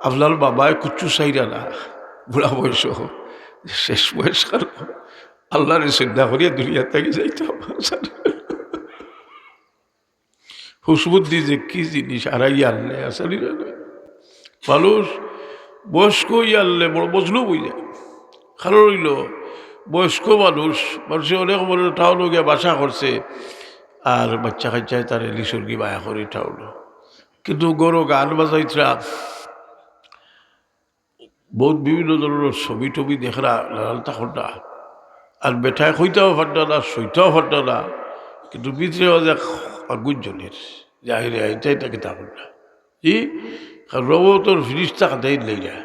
আপনার বাবায় কুচ্ছু চাইরা না বুড়া বয়স শেষ বয়স কার আল্লাহরে শ্রদ্ধা করিয়া দুনিয়া থেকে যাইতাম হুসবুদ্ধি যে কি জিনিস আড়াই আনলে আসলে মানুষ বয়স্ক আনলে বড় মজলুম হয়ে যায় কারণ হইল বয়স্ক মানুষে অনেক বড় টাউন গিয়া বাসা করছে আর বাচ্চা কাচ্চায় তার লিসর্গি বায়া করে টাউন কিন্তু গরো গান বাজাইতরা বহুত বিভিন্ন ধরনের ছবি টবি দেখরা লাল তখন না আর বেঠায় হইতেও ফাটনা না সইতেও ফাটনা না কিন্তু ভিতরে আগুন জ্বলের যাই রে এটাই তাকে তখন না জি রবতর ফিরিস্তা কাটাই লেই যায়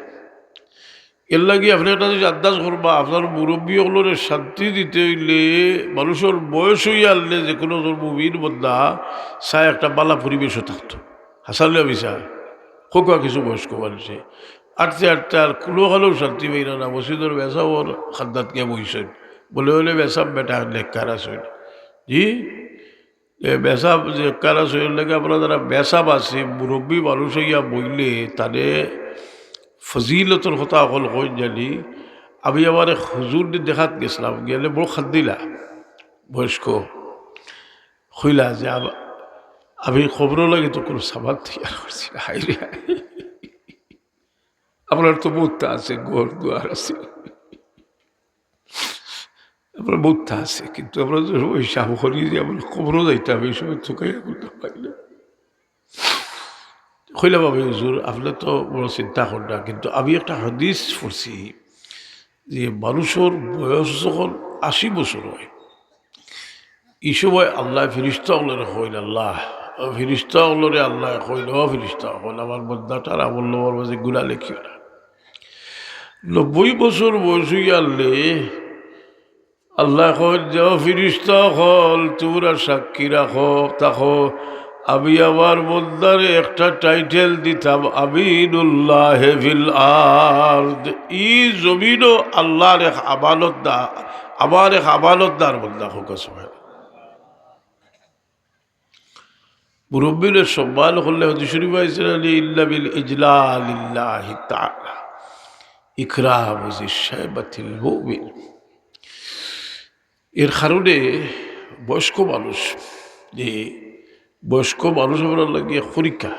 এর লাগে আপনি একটা যদি আন্দাজ করবা আপনার মুরব্বী হলোর শান্তি দিতে হইলে মানুষের বয়স হইয়া আনলে যে কোনো মুভির বদলা চায় একটা বালা পরিবেশও থাকতো হাসালে বিশা হোক কিছু বয়স্ক মানুষে আটতে আটতে আর কোনো হলেও শান্তি পাই না মসজিদের বেসা ওর খাদ্দাত গিয়ে বইছেন বলে হলে বেসাব বেটা লেখার আসেন জি বেসাব লেখার আসেন লেগে আপনার যারা বেসাব আছে মুরব্বী মানুষ হইয়া বইলে তাদের ফজিলতর কথা অকল কই জানি আমি আমার এক হুজুর দেখাত গেছিলাম গেলে বড় খাদ দিলা বয়স্ক হইলা যে আমি খবর লাগে তো কোনো সাবাদ তৈরি করছি না হাই রে আপনার তো মুহূর্তে আছে ঘর দুয়ার আছে আপনার মুহূর্তে আছে কিন্তু আমরা ওই সাহ করি যে আমার খবরও যাইতে হবে এই সময় চোখাইয়া করতে পারি না কইলাম আমি হুজুর আপনি তো বড় চিন্তা কর না কিন্তু আমি একটা হাদিস পড়ছি যে মানুষের বয়স যখন ৮০ বছর হয় এই সময় আল্লাহ ফিরিস্তা হলের হইল আল্লাহ ফিরিস্তা হলরে আল্লাহ হইল ফিরিস্তা হল আমার বন্ধাটার আমল নম্বর মাঝে গুণা লেখিও না ৯০ বছর বয়স হইয়া আনলে আল্লাহ কল যাও ফিরিস্তা হল তোমরা সাক্ষী রাখো তাকো আমি আমার বন্দারে একটা টাইটেল দিতাম আমিনুল্লাহ ফিল আরদ ই জমিনও আল্লাহর এক আমানত দা আমার এক আমানতদার বন্দা হোক সময় মুরব্বীর সম্মান করলে হতে শুরু হয়েছে ইল্লা বিল ইজলালিল্লাহি তাআলা ইকরাম জিশাবাতিল মুমিন এর কারণে বয়স্ক মানুষ যে বয়স্ক মানুষ হবার লাগিয়ে পরীক্ষা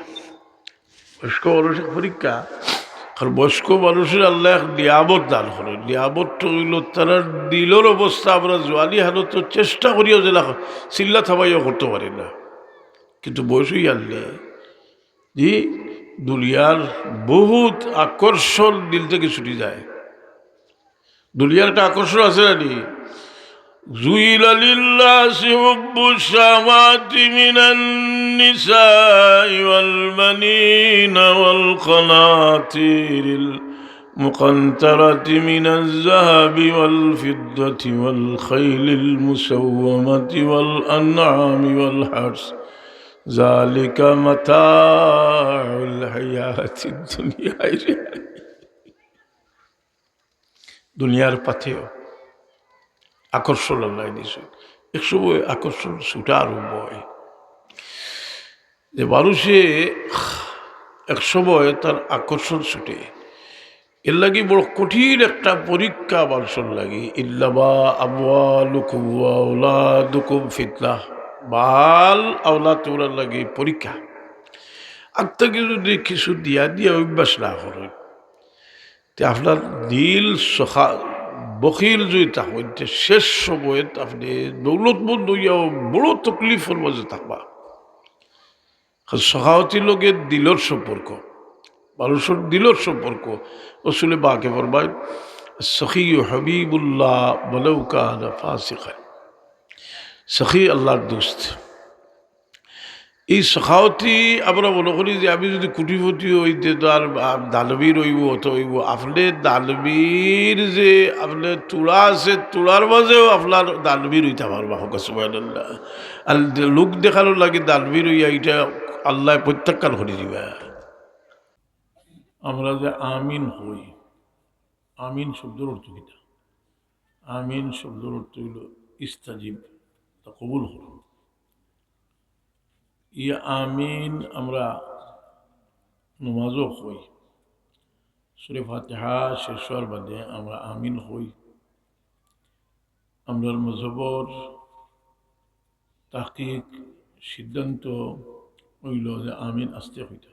বয়স্ক মানুষের পরীক্ষা আর বয়স্ক মানুষের আল্লাহ এক নিয়ামত দান করে নিয়ামতটা হইল তারা দিলর অবস্থা আমরা জোয়ানি হালত চেষ্টা করিও যে চিল্লা থামাইও করতে পারি না কিন্তু বয়সই আনলে যে দুনিয়ার বহুত আকর্ষণ দিল থেকে ছুটি যায় দুনিয়ার একটা আকর্ষণ আছে না নি زُيِّنَ لِلنَّاسِ حُبُّ الشَّهَوَاتِ مِنَ النِّسَاءِ وَالْبَنِينَ وَالْقَنَاطِيرِ الْمُقَنطَرَةِ مِنَ الذَّهَبِ وَالْفِضَّةِ وَالْخَيْلِ الْمُسَوَّمَةِ وَالْأَنْعَامِ وَالْحَرْثِ ذَلِكَ مَتَاعُ الْحَيَاةِ الدُّنْيَا দুনিয়ার পাথেও আকর্ষণ আল্লাহ দিয়েছে এক সময় আকর্ষণ ছুটা আরম্ভ হয় যে মানুষে এক সময় তার আকর্ষণ ছুটে এর লাগি বড় কঠিন একটা পরীক্ষা মানুষের লাগে ইল্লামা আমওয়ালুকুম ওয়া আওলাদুকুম ফিতনা মাল আওলাদ তোমরা লাগে পরীক্ষা আর থেকে যদি কিছু দিয়া দিয়া অভ্যাস না করেন তে আপনার দিল সখা বকিল যদি থাকেন শেষ সময়ে আপনি দৌলতমন্দ হইয়াও বড় তকলিফের মাঝে থাকবা সহায়তির লোকের দিলর সম্পর্ক মানুষের দিলর সম্পর্ক আসলে বাকে ফরমায় সখী হাবিবুল্লাহ বলৌকান ফাসিকা সখী আল্লাহর দোস্ত এই সখাওতি আমরা মনে করি যে আমি যদি কুটিপতি হইতে তো আর দানবীর হইব অত হইব আপনি দানবীর যে আপনার তুলা আছে তুলার মাঝেও আপনার দানবীর হইতে পারবা হোক সুবহানাল্লাহ আর লোক দেখানোর লাগে দানবীর হইয়া এটা আল্লাহ প্রত্যাখ্যান করে দিবা আমরা যে আমিন হই আমিন শব্দের অর্থ কিনা আমিন শব্দের অর্থ হইল ইস্তাজিব তা কবুল করুন ইয়া আমিন আমরা নমাজও হই সূরা ফাতিহা শেষ হওয়ার বাদে আমরা আমিন হই। আমরার মজহবর তাহকিক সিদ্ধান্ত হইল যে আমিন আসতে হইতে।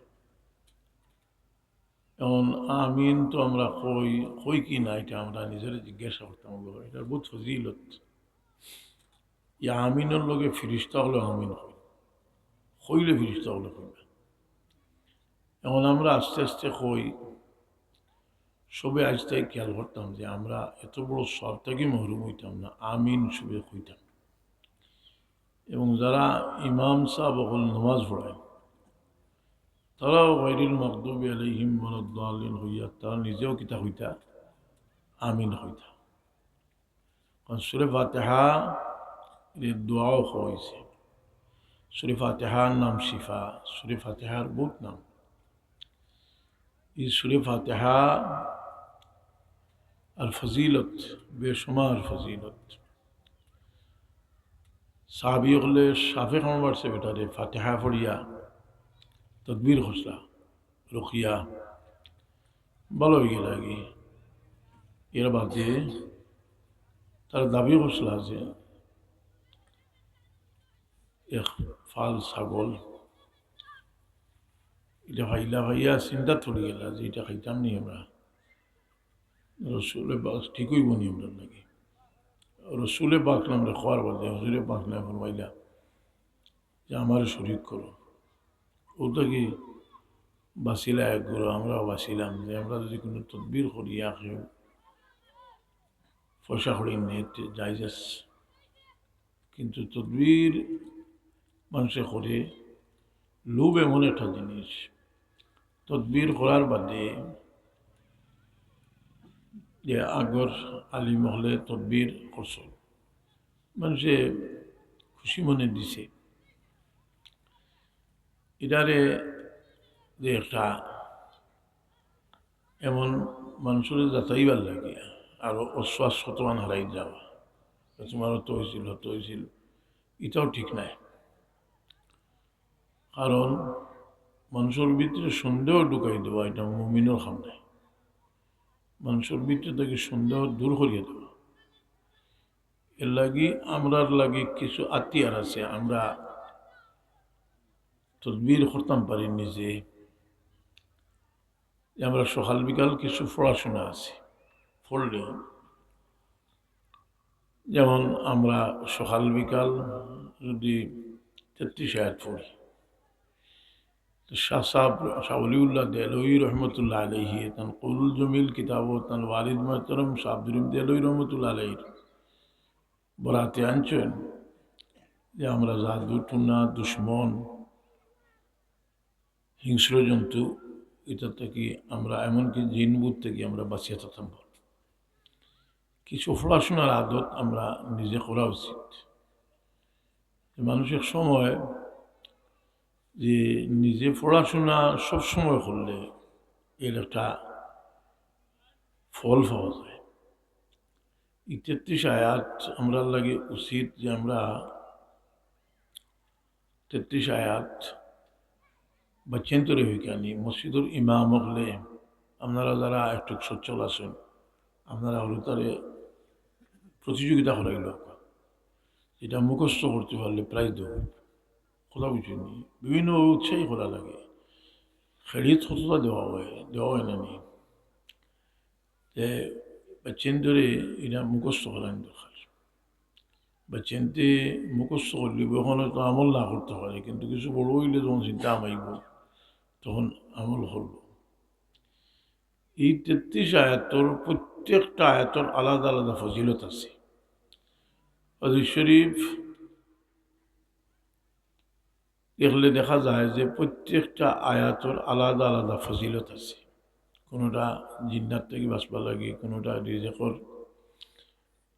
এখন আমিন তো আমরা কই কি না এটা আমরা নিজের জিজ্ঞাসা করতাম, এটার বহুত ফজিলত। এই আমিনের লগে ফিরিস্তা হলো আমিন হইলে ফিরিস্তা হলো হইবে। এখন আমরা আস্তে আস্তে সবে আজ তাই খেয়াল করতাম যে আমরা এত বড় সব থেকে মহরুম হইতাম না, আমিন সবে হইতাম। এবং যারা ইমাম সাহেব হল নামাজ পড়ায় তারাও গায়রিল মাগদুবি আলাইহিম ওয়ালাদ-দাল্লিন হইয়া তারা নিজেও কিতা হইতা আমিন হইতা। কারণ সূরা ফাতিহা এর দোয়াও হয়েছে। সূরা ফাতিহার নাম শিফা, সূরা ফাতিহার বহুত নাম। এই সূরা ফাতিহা আর ফজিলত বেশুমার ফজিলত। সাহাবি হলে সাফে খামার সে বেটারে ফাতিহা পড়িয়া তদবির খসলা রুকিয়া ভালো হয়ে গেল আগে। এর বাদে তার দাবি খসলা যে এক ফাল ছাগল এটা খাইলা খাইয়া চিন্তা থরি গেলা যে এটা খাইতাম নি আমরা, রসুলে বাক ঠিক হইব নি আমরা নাকি। রসুলে বাক নামরে খাওয়ার বাদে হজুরে বাক না ফরমাইলা যে আমার শরীর করো। ওটা কি বাঁচিলা এক গুরু, আমরাও বাঁচিলাম যে আমরা যদি কোনো তদবির করিয়া কেউ পয়সা করি নেট যাই যাস, কিন্তু তদবির মানুষে করে লোভ এমন একটা জিনিস, তদবির করার বাদে যে আগর আলিম হলে তদবির করছ মানুষে খুশি মনে দিছে, এটারে যে একটা এমন মানুষের যাতাইবার লাগে আর অশ্বাস শতমান হারাই যাওয়া, তোমারও তো হয়েছিল এটাও ঠিক নাই। কারণ মানুষের ভিতরে সন্দেহ ঢুকাই দেওয়া এটা মুমিনের কাম নাই। মানুষের ভিতরে থেকে সন্দেহ দূর করিয়ে দেওয়া, এর লাগি আমরার লাগে কিছু আত্মীয়ার আছে, আমরা তদবির করতাম পারি নিজে। আমরা সকাল বিকাল কিছু পড়াশোনা আছে পড়লে, যেমন আমরা সকাল বিকাল যদি 33 আয়াত পড়ি, শাহ শাহলিউল্লাহ দেলই রহমতুল্লাহ আলহি তান কৌলুল জমিল কিতাব তান ওয়ালিদ মোহতরম শাহ আব্দুল দেলই রহমতুল্লাহ আলহির বরাতে আনছেন যে আমরা জাদু টুনা দুশ্মন হিংস্র জন্তু এটা থেকে আমরা এমনকি জিনবুত থেকে আমরা বাঁচিয়ে থাকতাম। কিছু পড়াশোনার আদত আমরা নিজে করা উচিত। মানুষের সময় যে নিজে পড়াশোনা সবসময় করলে এর একটা ফল পাওয়া যায়। 33 আয়াত আমরা লাগে উচিত যে আমরা 33 আয়াত বাচ্চেন্তরে হয়ে কেন মসজিদের ইমাম হলে আপনারা যারা একটু সচ্ছল আছেন আপনারা হলো তারে প্রতিযোগিতা করাইল, এটা মুখস্থ করতে পারলে প্রাইজ দেব কথা বুঝিনি, বিভিন্ন উৎসাহী করা লাগে, খেড়িয়ে কতটা দেওয়া হয় না নি যে বাচ্চেন্তরে এটা মুখস্থ করার দরকার। বাচ্চেন্তে মুখস্থ করলে ওখানে তো আমল না করতে পারে, কিন্তু কিছু বড় হইলে যখন চিন্তা আমাইব তখন আমল করব। এই 33 আয়াতর প্রত্যেকটা আয়াতর আলাদা আলাদা ফজিলত আছে। হাদিস শরীফ দেখলে দেখা যায় যে প্রত্যেকটা আয়াতর আলাদা আলাদা ফজিলত আছে। কোনোটা জিন্নাত থেকে বাঁচবা লাগে, কোনোটা রিজেকর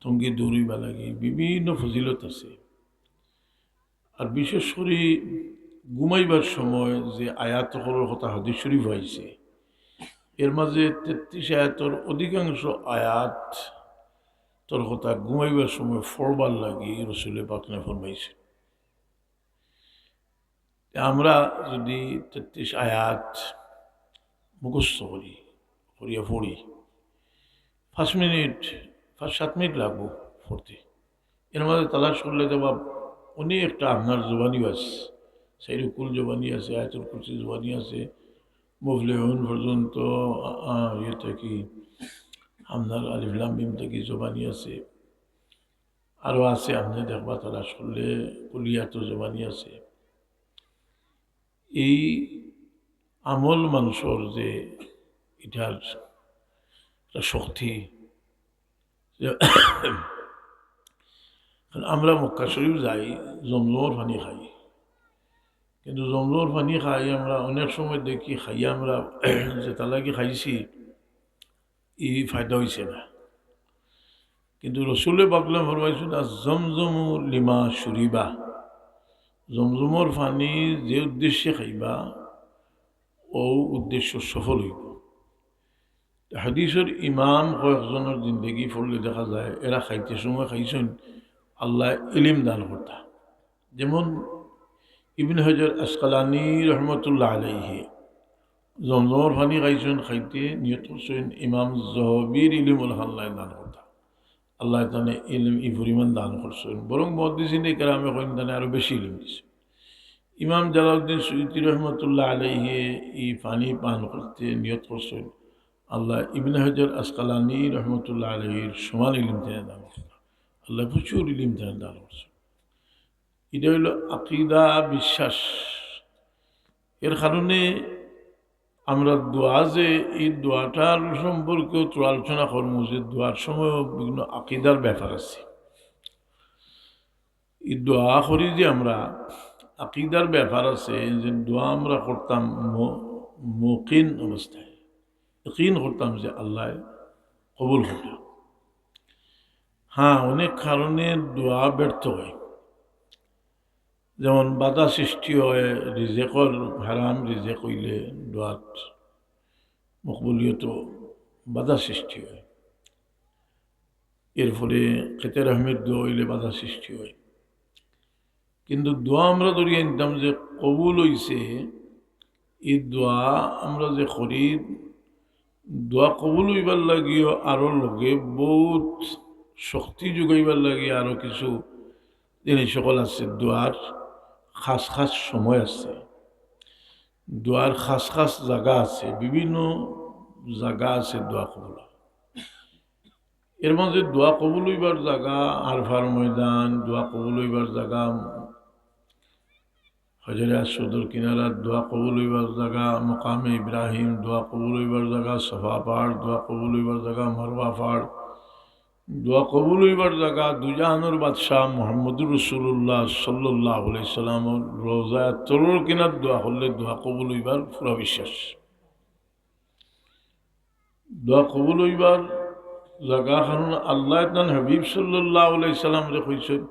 তঙ্গি দৌড়িবা লাগে, বিভিন্ন ফজিলত আছে। আর বিশেষ করে ঘুমাইবার সময় যে আয়াত হলোর কথা হাদিস শরীফ হয়েছে, এর মাঝে 33 আয়াতর অধিকাংশ আয়াত তোর কথা ঘুমাইবার সময় ফরবার লাগি রসুলে পাকনে ফরমাইছে। আমরা যদি 33 আয়াত মুখস্থ করি করিয়া পড়ি 5 মিনিট 5-7 মিনিট লাগবো পড়তে। এর মধ্যে তালাশ করলে দেবা অনেক একটা আপনার জবানিও আছে, সাইরুকুল জবানি আছে, আয়াতুল কুরসি জবানি আছে, মুফলিহুন পর্যন্ত ইয়ে থেকে আপনার আলিফ লাম মিম থেকে জবানি আছে, আরও আছে আপনি দেখবা তালাশ করলে কুলিয়াতুর জবানি আছে। এই আমল মানুষের যে এটার একটা শক্তি, আমরা মক্কা শরীফ যাই জমজমর পানি খাই, কিন্তু জমজমর পানি খাই আমরা অনেক সময় দেখি খাইয়া আমরা যে তালাকি খাইছি ই ফায়দা হয়েছে না। কিন্তু রসুলে পাকলাম ফরমাইছেন জমজমু লিমা সুরিবা, জমজমর পানি যে উদ্দেশ্যে খাইবা ও উদ্দেশ্য সফল হইব। হাদিসের ইমাম কয়েকজনের জিন্দগি পড়লে দেখা যায় এরা খাইতে সময় খাইছেন আল্লাহ ইলিম দান করতা। যেমন ইবনে হাজার আসকালানি রহমতুল্লাহ আলাইহি জমজমর পানি খাইছেন, খাইতে নিয়ত করছেন ইমাম জহবির ইলিমুল আল্লাহ দান করতা। আল্লাহ তানে ইলিম ই পরিমাণ দান করছেন, বরং মহাদ্দিসিনে কেরামে কইন তানে আরো বেশি ইলিম দিছে। ইমাম জালালউদ্দিন সুয়ুতি রহমতুল্লাহ আলাইহি ই পানি পান করতে নিয়ত করছেন আল্লাহ ইবনে হাজার আসকালানি রহমতুল্লাহ আলাইহির সমান ইলিম তিনি দান করছেন। আল্লাহ প্রচুর ইলিম তিনি দান করছেন। এটা হইল আকিদা, বিশ্বাস। এর কারণে আমরা দোয়া যে এই দোয়াটার সম্পর্কেও তো আলোচনা করবো যে দোয়ার সময়ও বিভিন্ন আকিদার ব্যাপার আছে। এই দোয়া করি যে আমরা আকিদার ব্যাপার আছে, যে দোয়া আমরা করতাম মুকিন অবস্থায়, ইকিন করতাম যে আল্লাহ কবুল হবে। হ্যাঁ, অনেক কারণে দোয়া ব্যর্থ হয়, যেমন বাধা সৃষ্টি হয়, রিজেকর হারাম রিজেক হইলে দোয়াত মকবুলিয়ত বাধা সৃষ্টি হয়। এর ফলে খেতে রহমের দোয়া হইলে বাধা সৃষ্টি হয়। কিন্তু দোয়া আমরা ধরিয়ে নিতাম যে কবুল হইছে, এই দোয়া আমরা যে করি, দোয়া কবুল হইবার লাগিও আরো লগে বহুত শক্তি যোগাইবার লাগে আরো কিছু জিনিস সকল আছে। দোয়ার খাস খাস সময় আছে, দোয়ার খাস খাস জায়গা আছে, বিভিন্ন জায়গা আছে দোয়া কবুল। এর মাঝে দোয়া কবুল হইবার জায়গা আরফার ময়দান, দোয়া কবুল হইবার জায়গা হজরে আসওয়াদের কিনারা, দোয়া কবুল হইবার জায়গা মকামে ইব্রাহিম, দোয়া কবুল হইবার জায়গা সফা পাহাড়, দোয়া কবুল হইবার জায়গা মারওয়া পাহাড়, দোয়া কবুল হইবার জায়গা দুজাহানের বাদশাহ মোহাম্মদুর রসুল্লাহ সাল্লাল্লাহু আলাইহি সাল্লামের রওজা তরুর কিনার দোয়া করলে দোয়া কবুল হইবার পুরা বিশ্বাস। দোয়া কবুল হইবার জায়গা কারণ আল্লাহ তান হাবিব সাল্লাল্লাহু আলাইহি সাল্লাম রে কইছেন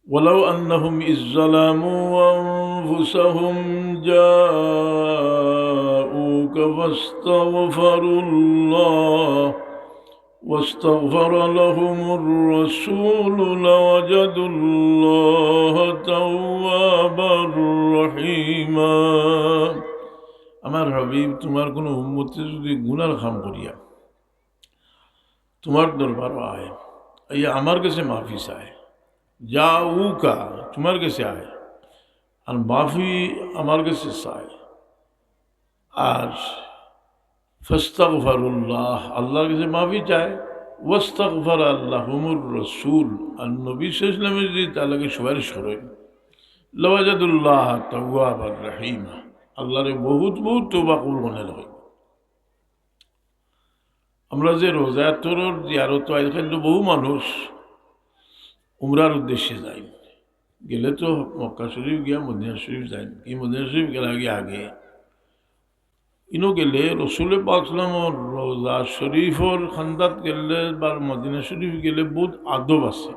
ولو أنهم إذ ظلموا أنفسهم جاءوك واستغفر لهم الرسول لوجدوا الله توابا رحيما। আমার হাবিব তোমার কোনো উম্মতে যদি গুনার কাম করিয়া তোমার দরবার আয়, আমার কাছে মাফি চায়, জাউকা তোমার কাছে আয় আর মাফি আমার কাছে চায়, আর ফাস্তাগফিরুল্লাহ আল্লাহর কাছে মাফি চায়, ওয়াস্তাগফারা লাহুমুর রাসূল আর নবী সাল্লাল্লাহু আলাইহি ওয়াসাল্লাম যদি তাদেরকে সুপারিশ করেন, লাওয়াজাদুল্লাহ তাওয়াবার রহিমা, আল্লাহরে বহুত বহুত তওবা কবুল মনে হয়। আমরা যে রোজা তোরর জিয়ারত আজকাল তো বহু মানুষ উমরার উদ্দেশ্যে যাই, গেলে তো মক্কা শরীফ গিয়া মদিনা শরীফ যাই, কি মদিনা শরীফ গেলে আগে ইনো গেলে রসুল পাক সাল্লামের রোজা শরীফর খান্দাত গেলে বা মদিনা শরীফ গেলে বহুত আদব আছে।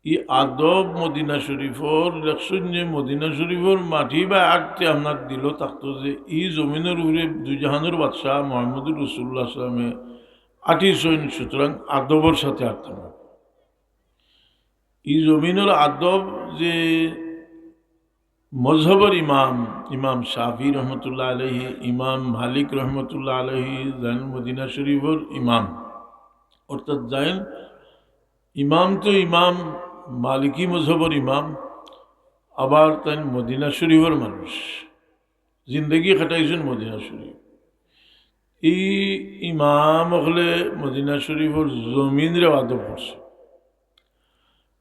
এই আদব মদিনা শরীফর দেখছেন যে মদিনা শরীফর মাটি বা আটতে আপনার দিল থাকতো যে এই জমিনের উপরে দুজাহানের বাদশাহ মোহাম্মদুর রসুল্লাহ সাল্লামে আটিছেন, সুতরাং আদবর সাথে আটতাম। এই জমিনের আদব যে মজহবর ইমাম ইমাম শাফি রহমতুল্লাহ আলহি, ইমাম মালিক রহমতুল্লাহ আলহি জাইন মদিনা শরীফর ইমাম, অর্থাৎ জাইন ইমাম তো ইমাম মালিকি মজহবর ইমাম, আবার তাই মদিনা শরীফর মানুষ, জিন্দগি খাটাইছেন মদিনা শরীফ। এই ইমাম হলে মদিনা শরীফর জমিনরে আদব করছে।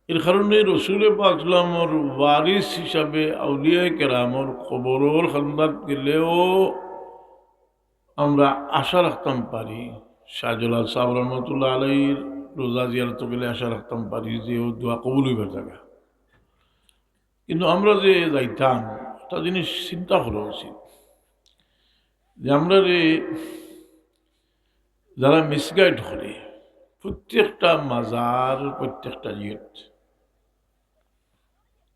এর কারণে রসুল পাক সাল্লামর ওয়ারিস হিসাবে আউলিয়া কেরামর কবরর খান্দাত গেলেও আমরা আশা রাখতাম পারি, শাহজালাল সাহেব রহমতুল্লাহ আলাইহির রোজা জিয়ারত গেলে আশা রাখতাম পারি যে ও দোয়া কবুল হইবার জায়গা। কিন্তু আমরা যে যাইতাম একটা জিনিস চিন্তা করা উচিত, যে আমরা রে যারা মিসগাইড করে প্রত্যেকটা মাজার, প্রত্যেকটা ইয়ত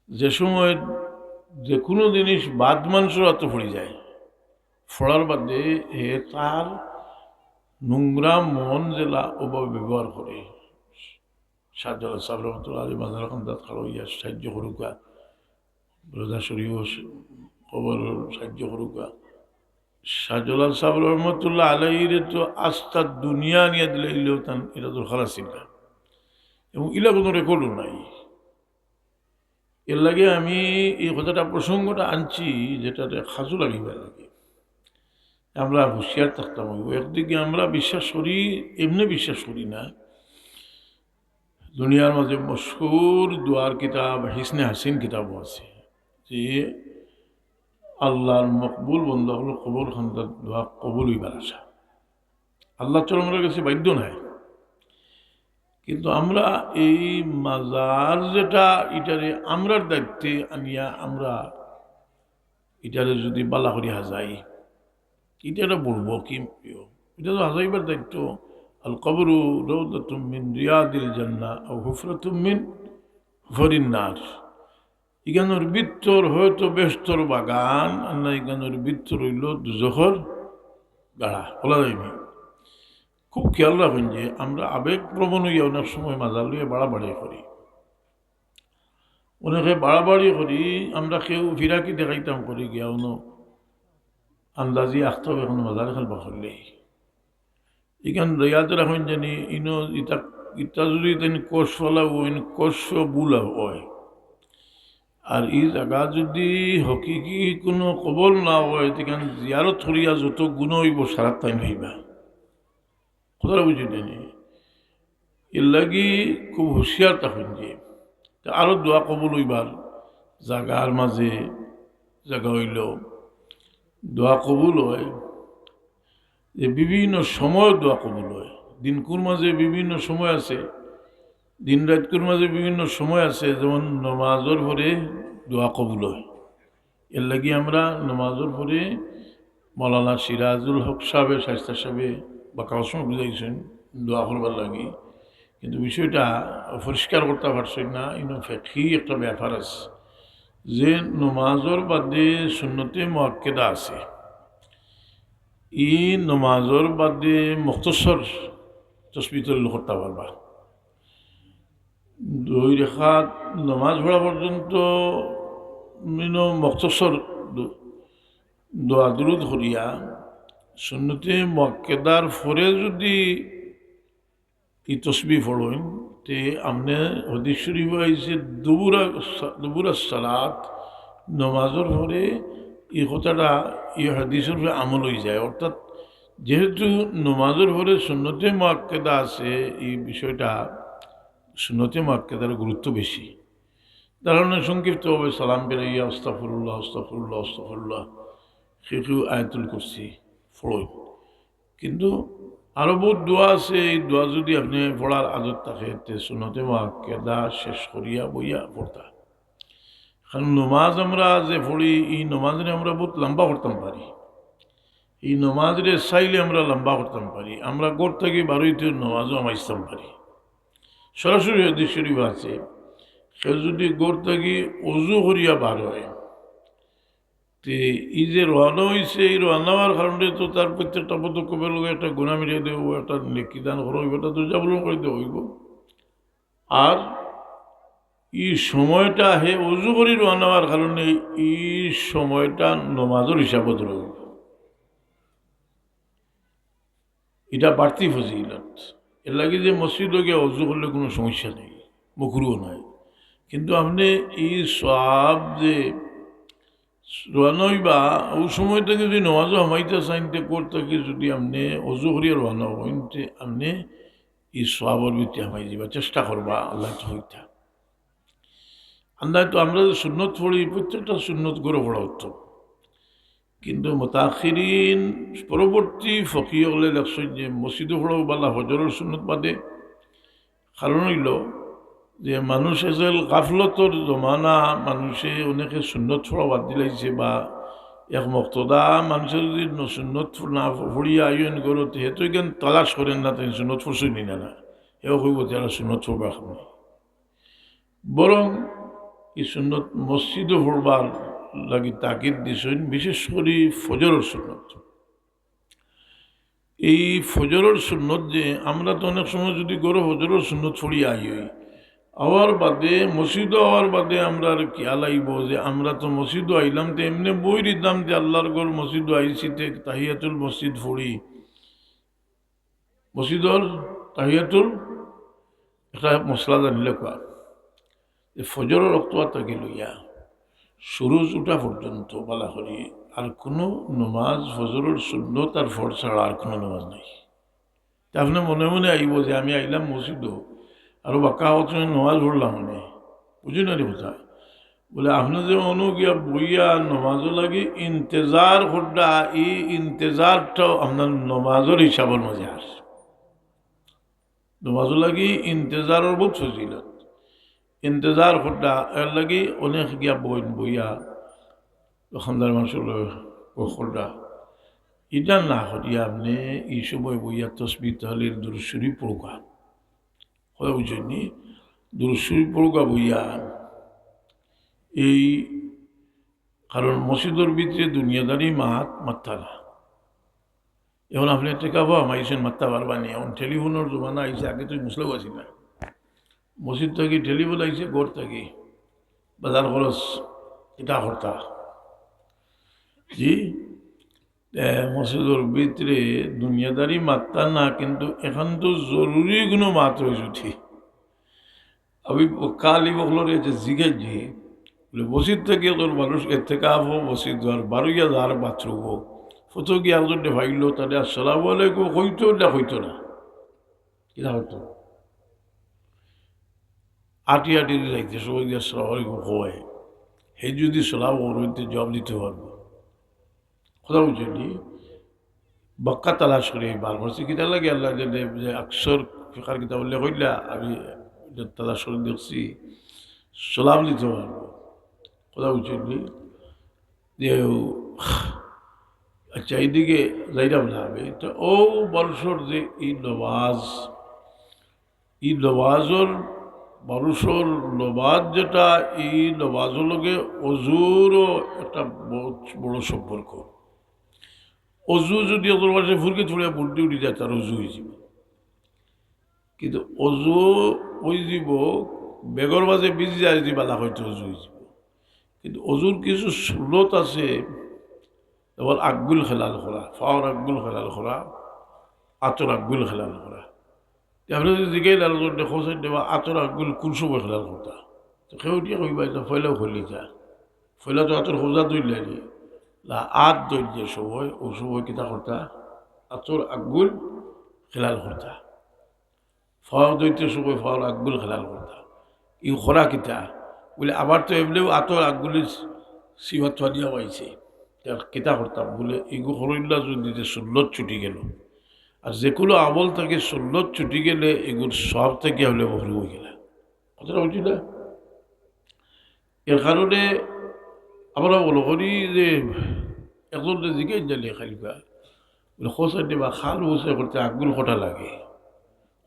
যে সময় যে কোনো জিনিস বাদ মানুষের হাতে পড়ে যায়, ফড়ার বাদে হে তার নোংরা মন জেলা ওভাবে ব্যবহার করে। শাহজালাল সাহেব রহমতুল্লাহ আলী মাজার খান্দাত খাড়ো ইয়া সাহায্য করুকা, রোজা শরীফ খবর সাহায্য করুকা। শাহজালাল সাহেব রহমতুল্লাহ আলাইরে তো আস্থা দুনিয়া নিয়ে দিলে ইলেও তান এটা তো খারাপ ছিল না, এবং ইলা কোনো রেকর্ডও নাই। এর লাগে আমি এই কথাটা প্রসঙ্গটা আনছি, যেটাতে খাজু লাগিবার লাগে আমরা হুঁশিয়ার থাকতাম। একদিকে আমরা বিশ্বাস করি, এমনি বিশ্বাস করি না, দুনিয়ার মাঝে মশহুর দোয়ার কিতাব হিসনে হাসিন কিতাবও আছে যে আল্লাহর মকবুল বন্ধা হলো কবুল খান্দার দোয়া কবুল হইবার আশা। আল্লাহ চরমের কাছে বাধ্য নাই, কিন্তু আমরা এই মাজার যেটা এটারে আমরার দায়িত্বে আনিয়া আমরা এটারে যদি বালা করিয়া যাই, এটা বলবো কি এটা তো হাজাইবার দায়িত্ব। আল কবরু রওদাতুম মিন রিয়াদিল জান্নাহ আও হুফরাতুম মিন হুফারিন নার। ইগানোর ভিতর হয়তো বেস্তর বাগান, আর না ইগানোর ভিতর হইল দুজখর গাড়া, বলা যাইবে। খুব খেয়াল রাখুন যে আমরা আবেগ প্রবণ হইয়া অনেক সময় মাজার লইয়া বাড়াবাড়ি করি, অনেকে বাড়াবাড়ি করি। আমরা কেউ ফিরাকি দেখাইতাম করি গিয়া অন্য আন্দাজি আসতে হবে এখন মাজার খেলবা করলে এখান রেয়াতে রাখুন জানি ইনো ইটা ইটা যদি তেন কোষ ফলা কোষ বুল হয়, আর এই জায়গা যদি হকিকি কোনো কবল না হয় তেখান জিয়ারত করিয়া যত গুণ হইব সারা তাই হইবা। কথাটা বুঝি জানি, এর লাগি খুব হুঁশিয়ার থাকুন যে আরও দোয়া কবল হইবার জাগার মাঝে জায়গা হইল দোয়া কবুল হয়, যে বিভিন্ন সময় দোয়া কবুল হয়। দিনকুর মাঝে বিভিন্ন সময় আছে, দিন রাতকুর মাঝে বিভিন্ন সময় আছে, যেমন নমাজের পরে দোয়া কবুল হয়। এর লাগি আমরা নমাজের পরে মৌলানা সিরাজুল হক সাহেবের স্বাস্থ্য সাহেবে বা কারোর সময় বুঝাইছেন দোয়া করবার লাগি, কিন্তু বিষয়টা পরিষ্কার করতে পারছেন না। ইনো ফেকি একটা ব্যাপার আছে যে নমাজের বাদে সুন্নতে মুআক্কেদা আছে। ই নমাজের বাদে মুখতসর তসবিহ তলিল করতে পারবা। 2 রেখাত নমাজ পড়া পর্যন্ত মুখতসর দোয়া দুরুদ করিয়া সুন্নতে মুআক্কেদার পরে যদি এই তসবিহ পড়েন তে আমনে হাদিস শরীফ আইছে দুবুরা সালাত, নমাজের পরে এই কথাটা এই হাদিসের উপরে আমল হয়ে যায়। অর্থাৎ যেহেতু নমাজের পরে সুন্নতে মুআক্কেদা আছে, এই বিষয়টা সুন্নতে মুআক্কেদার গুরুত্ব বেশি। তার কারণে সংক্ষিপ্তভাবে সালাম বেরাইয়া আস্তাগফিরুল্লাহ আস্তাগফিরুল্লাহ আস্তাগফিরুল্লাহ সেটু আয়াতুল কুরসি পড়েন। কিন্তু আরও বহুত দোয়া আছে, এই দোয়া যদি আপনি পড়ার আদত থাকে তে সুন্নতে মুআক্কেদা শেষ করিয়া বইয়া পড়তা। কারণ নমাজ আমরা যে পড়ি এই নমাজরে আমরা বহুত লম্বা করতাম পারি, এই নমাজরে চাইলে আমরা লম্বা করতাম পারি। আমরা গোর থেকে বারোইতে নমাজও আমাইতাম পারি। সরাসরি হাদিস শরীফ আছে, সে যদি গোর থেকে অজু করিয়া বার হয় তে এই যে রওনা হয়েছে, এই রওনা হওয়ার কারণে তো তার প্রত্যেকটা পদক্ষেপের লোক একটা গুণা মিলিয়ে দেব, একটা নেকি দান হইব, এটা তো যাবলন করে দেওয়া হইব। আর এই সময়টা হে অজু করে রওনা হওয়ার কারণে এই সময়টা নমাজের হিসাবত রইল, এটা বাড়তি ফজিলত। এর লাগে যে মসজিদে গিয়ে অজু করলে কোনো সমস্যা নেই, মকরুও নাই। কিন্তু আপনি এই সব যে রওনা হইবা ওই সময় থেকে যদি নমাজও হামাইতে চাইতে করতে যদি আপনি অজু করিয়া রওনা হইতে আপনি এই সবের ভিত্তি হামাই যাবা, চেষ্টা করবা আল্লাহ হইতা। আল্লাহ তো আমরা যে সুন্নত পড়ি প্রত্যেকটা সুন্নত করে পড়া উত্তম, কিন্তু মোতাখিরিন পরবর্তী ফকির হলে দেখছেন যে মসজিদে পড়াও বালা হজরের সুন্নত বাদে। কারণ হইল যে মানুষ এজেল গাফলতর জমানা, মানুষে অনেকে সুন্নত পড়া বাদ দিলাইছে, বা এক মক্তদা মানুষের যদি সুন্নত না পড়িয়া আইন করো হেতু জ্ঞান তালাশ করেন না, তাই সুন্নত পড়ছই নিনা না, এও কইব যারা সুন্নত পড়বা এখন, বরং এই সুন্নত মসজিদে পড়বার লাগি তাকিদ দিছেন, বিশেষ করে ফজরের সুন্নত। এই ফজরের সুন্নত যে আমরা তো অনেক সময় যদি গরো ফজরের সুন্নত ছড়িয়ে আই হই আওয়ার বাদে মসজিদও হওয়ার বাদে আমরা আর খেয়াল আইব যে আমরা তো মসজিদও আইলাম, তো এমনি বই দিতাম যে আল্লাহর গড় মসজিদও আইসি তে তাহিয়াতুল মসজিদ ফড়ি, মসজিদর তাহিয়াতুল একটা মশলা জানিলে কোয়া যে ফজরের রক্ত তাকে লইয়া সুরজ উঠা পর্যন্ত বলা করি আর কোনো নমাজ ফজরের সুন্নত আর ফর ছাড়া আর কোনো নমাজ নাই। তা আপনি মনে মনে আইব যে আমি আইলাম মসজিদও আর বাক্কা হচ্ছে নমাজ পড়লাম মানে বুঝি না রে কথা বলে আপনি যে অনুগিয়া বইয়া নমাজও লাগে ইন্তজার করটা, এই ইন্তজারটাও আপনার নমাজের হিসাবের মাঝে আসে। নমাজও লাগি ইন্তজারের বহুত ফজিলত, ইন্তজার করটা এর লাগি অনেক গিয়া বইয়া দোকানদার মানুষের করটা এটা না করিয়া আপনি এই সময় বইয়া তসবিহ তাহলিল দুরূদ শরীফ পড়ুকা কথা বুঝছেন, দুরূদ শরীফ পড়ুকা বইয়া এই কারণ মসজিদের ভিতরে দুনিয়াদারি মাত্তা না। এখন আপনি টেকাবো আমাইছেন মাত্তা পারবানি, এখন টেলিফোনের জমানা আইসে, আগে তুই মুসলেও আছি না, মসজিদ থাকি টেলিফোন আইসে, গড় থাকি বাজার খরচ এটা হর্তা জি মসজিদের ভিতরে দুনিয়াদারি মাত্তা না, কিন্তু এখন তো জরুরি কোনো মাত হয়েছে ঠিক। আমি কালি বকলরে যে জিজ্ঞেস যে বলে মসজিদ থেকে তোর মানুষ এর থেকে আবো মসজিদ আর বারোইয়া যার বাথরুম ফটো গিয়ে একজন ভাইল তাহলে আসসালামু আলাইকুম হইতো না কিনা হতো আটি আটি যাইতে সবাই দিয়ে আসসালামু আলাইকুম হয়, সেই যদি সালাম হইতে জবাব দিতে পারবো কথা বুঝলি বক্কা তালাশ করে বার করছি কিতা লাগে আল্লাহ যে আকসর ফিকার কিতাব উল্লেখ হইলা আমি তালাশ করে দেখছি সালাম দিতে পারবো কথা বুঝলি যে আচ্ছা এইদিকে যাইলাম না আমি তো ও বর্ষর যে এই নমাজর মানুষের নমাজ যেটা এই নমাজের লগে অজুরও একটা বহুত বড় সম্পর্ক। অজু যদি ওদের মাঝে ফুলকে ছড়িয়া বুদ্ধি উঠি যায় তার অজু হয়ে যাব, কিন্তু অজু হয়ে যাব বেগর মাঝে বিজি যায় যদি বালা হয়তো অজু হয়ে যাব। কিন্তু অজুর কিছু সুলত আছে, যেমন আকগুল খেলাল করা, ফাওয়ার আকগুল খেলাল করা, আতর আকগুল খেলাল করা। আপনি যদি জিজ্ঞাই লালজন দেখো দেবা আতর আকগুল কোন সময় খেলাল করতা, তো কেউ দিয়ে কইবা এটা ফয়লাও খেলি যা ফয়লা তো আতর খোঁজা দইলানি আত দৈর্যের সময় ও সময় কিতা করতা আতর আকগুল খেলাল করতা, ফাওয়ার দৈত্যের সময় ফাওয়ার আকগুল খেলাল করতা। ই খরা কিতা বলে আবার তো এমনিও আতর আকগুলির সিমত ফানিয়া পাইছে কিতা করতাম বলে এগু হরইল্লা যদি সুন্নত ছুটি গেল, আর যে কোনো আমল থেকে সুন্নত ছুটি গেলে এগুলো সব থেকে হলে মহরু হয়ে গেল, কথাটা বুঝি না। এর কারণে আমরা মনে করি যে একজন জিজ্ঞেস জানি খালিফা বলে খোঁজা দেবা খাল বসে করতে আগুল কটা লাগে,